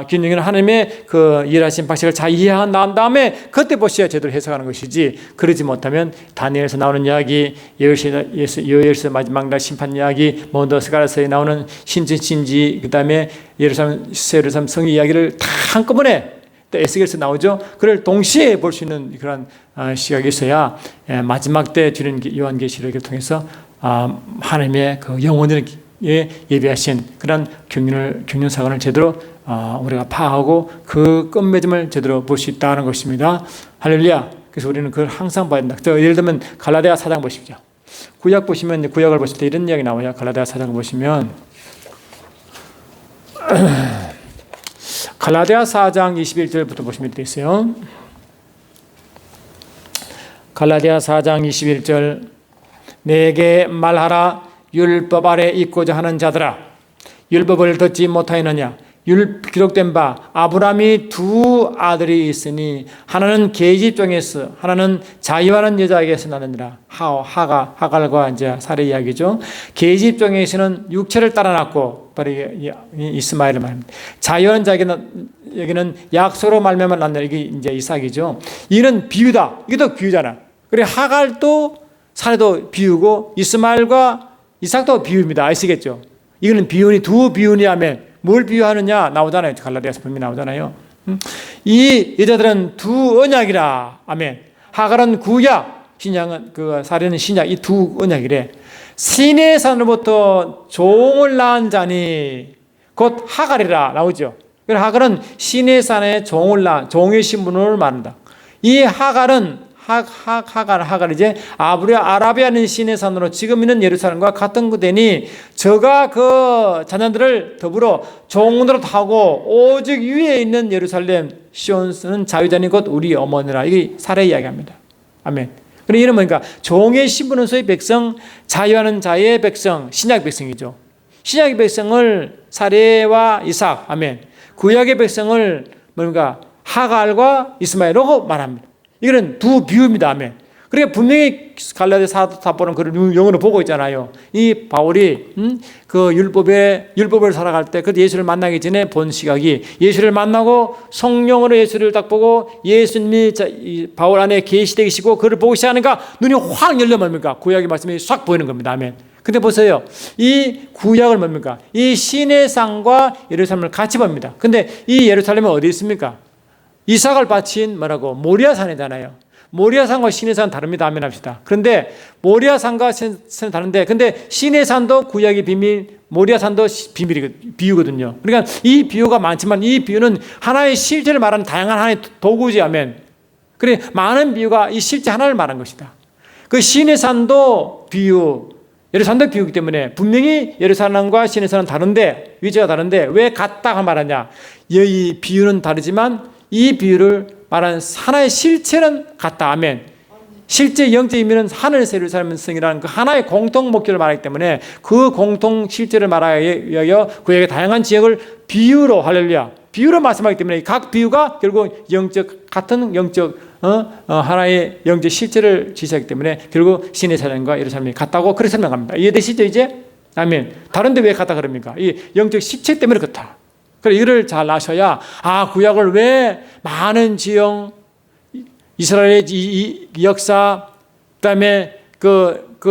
균형이 있는 하나님의 그 일하신 방식을 잘 이해한 다음에 그때 보셔야 제대로 해석하는 것이지, 그러지 못하면 다니엘에서 나오는 이야기, 여호엘서 마지막 날 심판 이야기, 몬더스가라서에 나오는 신지 그 다음에 예루살렘 성 이야기를 다 한꺼번에 또 에스겔에서 나오죠. 그걸 동시에 볼 수 있는 그런 시각이 있어야 마지막 때 주는 요한계시록을 통해서 하나님의 그 영혼을 예비하신 그런 경륜 사건을 제대로 우리가 파악하고 그 끝맺음을 제대로 볼 수 있다는 것입니다. 할렐루야. 그래서 우리는 그걸 항상 봐야 된다. 예를 들면 갈라디아 4장 보십시오. 구약 보시면, 구약을 보실 때 이런 이야기 나와요. 갈라디아 4장 보시면 갈라디아 4장 21절부터 보시면 돼 있어요. 갈라디아 4장 21절, 내게 말하라. 율법 아래 있고자 하는 자들아, 율법을 듣지 못하였느냐? 기록된 바 아브라함이 두 아들이 있으니 하나는 계집종에서 하나는 자유하는 여자에게서 나느니라. 하갈과 이제 사례 이야기죠. 계집종에서는 육체를 따라 낳고 바로 이스마엘을 말합니다. 자유하는 자에게는 여기는 약속으로 말미암아 낳는, 이게 이제 이삭이죠. 이는 비유다. 이게 비유잖아. 그래 하갈도 사례도 비유고 이스마엘과 이삭도 비유입니다. 아시겠죠? 이거는 비유니, 두 비유니 하면 뭘 비유하느냐 나오잖아요. 갈라디아서 분명히 나오잖아요. 이 여자들은 두 언약이라. 아멘. 하갈은 구약, 신약은 그 사례는 신약, 이 두 언약이래. 신의 산으로부터 종을 낳은 자니 곧 하갈이라 나오죠. 그래서 하갈은 신의 산에 종을 낳은, 종의 신분을 말한다. 이 하갈은 하갈 이제 아라비아는 신의 산으로 지금 있는 예루살렘과 같은 곳이니 저가 그 자녀들을 더불어 종으로 타고 오직 위에 있는 예루살렘 시온은 자유자니 곧 우리 어머니라. 이게 사례 이야기합니다. 아멘. 그럼 이는 뭐니까 종의 신분은 소위 백성, 자유하는 자의 백성, 신약 백성이죠. 신약의 백성을 사례와 이삭, 아멘. 구약의 백성을 뭔가 하갈과 이스마엘로 말합니다. 이거는 두 비유입니다. 아멘. 그러니까 분명히 갈라디아 사도는 그걸 영어로 보고 있잖아요. 이 바울이 그 율법을 살아갈 때 그 예수를 만나기 전에 본 시각이, 예수를 만나고 성령으로 예수를 딱 보고 예수님이 바울 안에 계시되시고 그를 보고 시작하니까 눈이 확 열려 뭡니까? 구약의 말씀이 싹 보이는 겁니다. 아멘. 근데 보세요. 이 구약을 뭡니까? 이 신의 산과 예루살렘을 같이 봅니다. 근데 이 예루살렘은 어디 있습니까? 이삭을 바친 뭐라고? 모리아산이잖아요. 모리아산과 시내산 다릅니다. 아멘 합시다. 그런데 모리아산과 시내산 다른데, 근데 시내산도 구약의 비밀, 모리아산도 비유거든요. 그러니까 이 비유가 많지만 이 비유는 하나의 실제를 말하는 다양한 하나의 도구지. 아멘. 그래 많은 비유가 이 실제 하나를 말한 것이다. 그 시내산도 비유, 예루살렘도 비유기 때문에 분명히 예루살렘과 시내산은 다른데, 위치가 다른데 왜 같다고 말하냐? 이 비유는 다르지만 이 비유를 말하는 하나의 실체는 같다. 아멘. 실제 영적 의미는 하늘에서 예루살렘 성이라는 그 하나의 공통 목표를 말하기 때문에 그 공통 실제를 말하기 위하여 구약의 다양한 지역을 비유로, 할렐루야, 비유로 말씀하기 때문에 각 비유가 결국 같은 영적 하나의 영적 실체를 지시하기 때문에 결국 신의 사람과 예루살렘이 같다고 그렇게 설명합니다. 이해되시죠 이제? 아멘. 다른데 왜 같다 그럽니까? 이 영적 실체 때문에 그렇다. 그래, 이를 잘 아셔야, 구약을 왜 많은 지형, 이스라엘의 이 역사, 그 다음에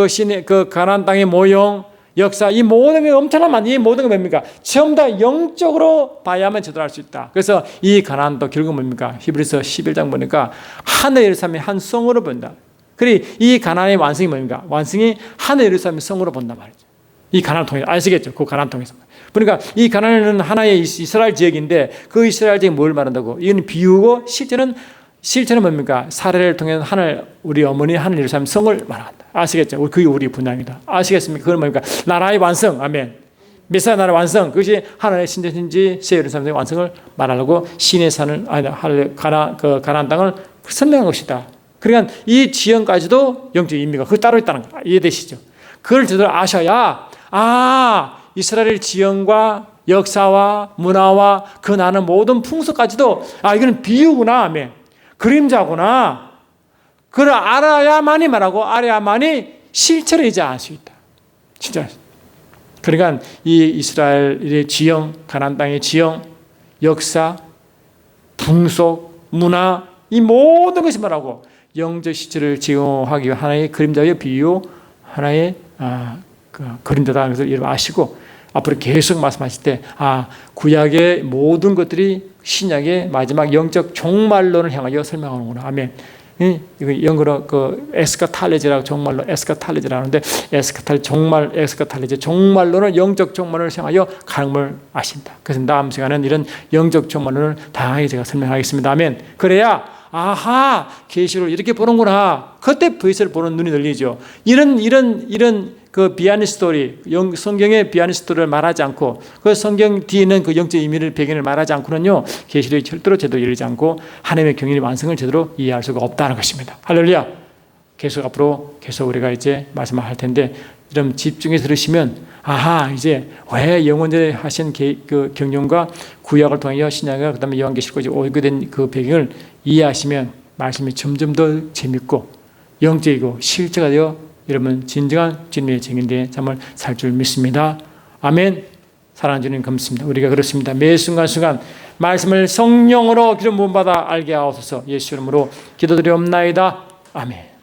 신의 가나안 땅의 모형, 역사, 이 모든 게 엄청난 많이, 이 모든 게 뭡니까? 처음 다 영적으로 봐야만 제대로 알 수 있다. 그래서 이 가나안도 결국 뭡니까? 히브리서 11장 보니까 하늘 예루살렘의 한 성으로 본다. 그래, 이 가나안의 완성이 뭡니까? 완성이 하늘 예루살렘의 성으로 본단 말이죠. 이 가나안을 통해서, 아시겠죠? 그 가나안을 통해서. 그러니까 이 가나안은 하나의 이스라엘 지역인데 그 이스라엘 지역이 뭘 말한다고? 이건 비유고 실제는 뭡니까? 사례를 통해 우리 어머니 하늘 예루살렘 성을 말한다. 아시겠죠? 그게 우리 분양이다. 아시겠습니까? 그건 뭡니까? 나라의 완성. 아멘. 메시아 나라의 완성. 그것이 하나의 신전인지 새 예루살렘의 완성을 말하려고 신의 산을 가나안 땅을 설명한 것이다. 그러니까 이 지형까지도 영적 의미가 그 따로 있다는 거 이해되시죠? 그걸 제대로 아셔야 이스라엘 지형과 역사와 문화와 그 나는 모든 풍속까지도 이거는 비유구나, 아멘. 그림자구나. 그걸 알아야만이 말하고 알아야만이 실체로 이제 알 수 있다. 진짜. 그러니까 이 이스라엘의 지형, 가나안 땅의 지형, 역사, 풍속, 문화 이 모든 것이 말하고 영적 실체를 제공하기 위한 하나의 그림자의 비유, 하나의 그림자다는 것을 여러분 아시고 앞으로 계속 말씀하실 때 구약의 모든 것들이 신약의 마지막 영적 종말론을 향하여 설명하는구나. 아멘. 이거 영어로 에스카탈레제라고 종말론 에스카탈레제라고 하는데 에스카탈레제 종말론은 영적 종말론을 향하여 가는 걸 아신다. 그래서 다음 시간은 이런 영적 종말론을 다양하게 제가 설명하겠습니다. 아멘. 그래야 계시를 이렇게 보는구나. 그때 브이스를 보는 눈이 열리죠. 이런 그 비하인드 스토리, 성경의 비하인드 스토리를 말하지 않고 그 성경 뒤에 있는 그 영적 의미를 배경을 말하지 않고는요 계시를 절대로 제대로 열리지 않고 하나님의 경륜의 완성을 제대로 이해할 수가 없다는 것입니다. 할렐루야. 계속 앞으로 계속 우리가 이제 말씀할 텐데 좀 집중해서 들으시면 이제 왜 영원전에 하신 그 경륜과 구약을 통하여 신약과 그다음에 요한계시록까지 오게 된 그 배경을 이해하시면 말씀이 점점 더 재밌고 영적이고 실제가 되어 여러분 진정한 진리의 증인되의 삶을 살 줄 믿습니다. 아멘. 사랑하는 주님 감사합니다. 우리가 그렇습니다. 매 순간순간 말씀을 성령으로 기름 부음 받아 알게 하옵소서. 예수 이름으로 기도드리옵나이다. 아멘.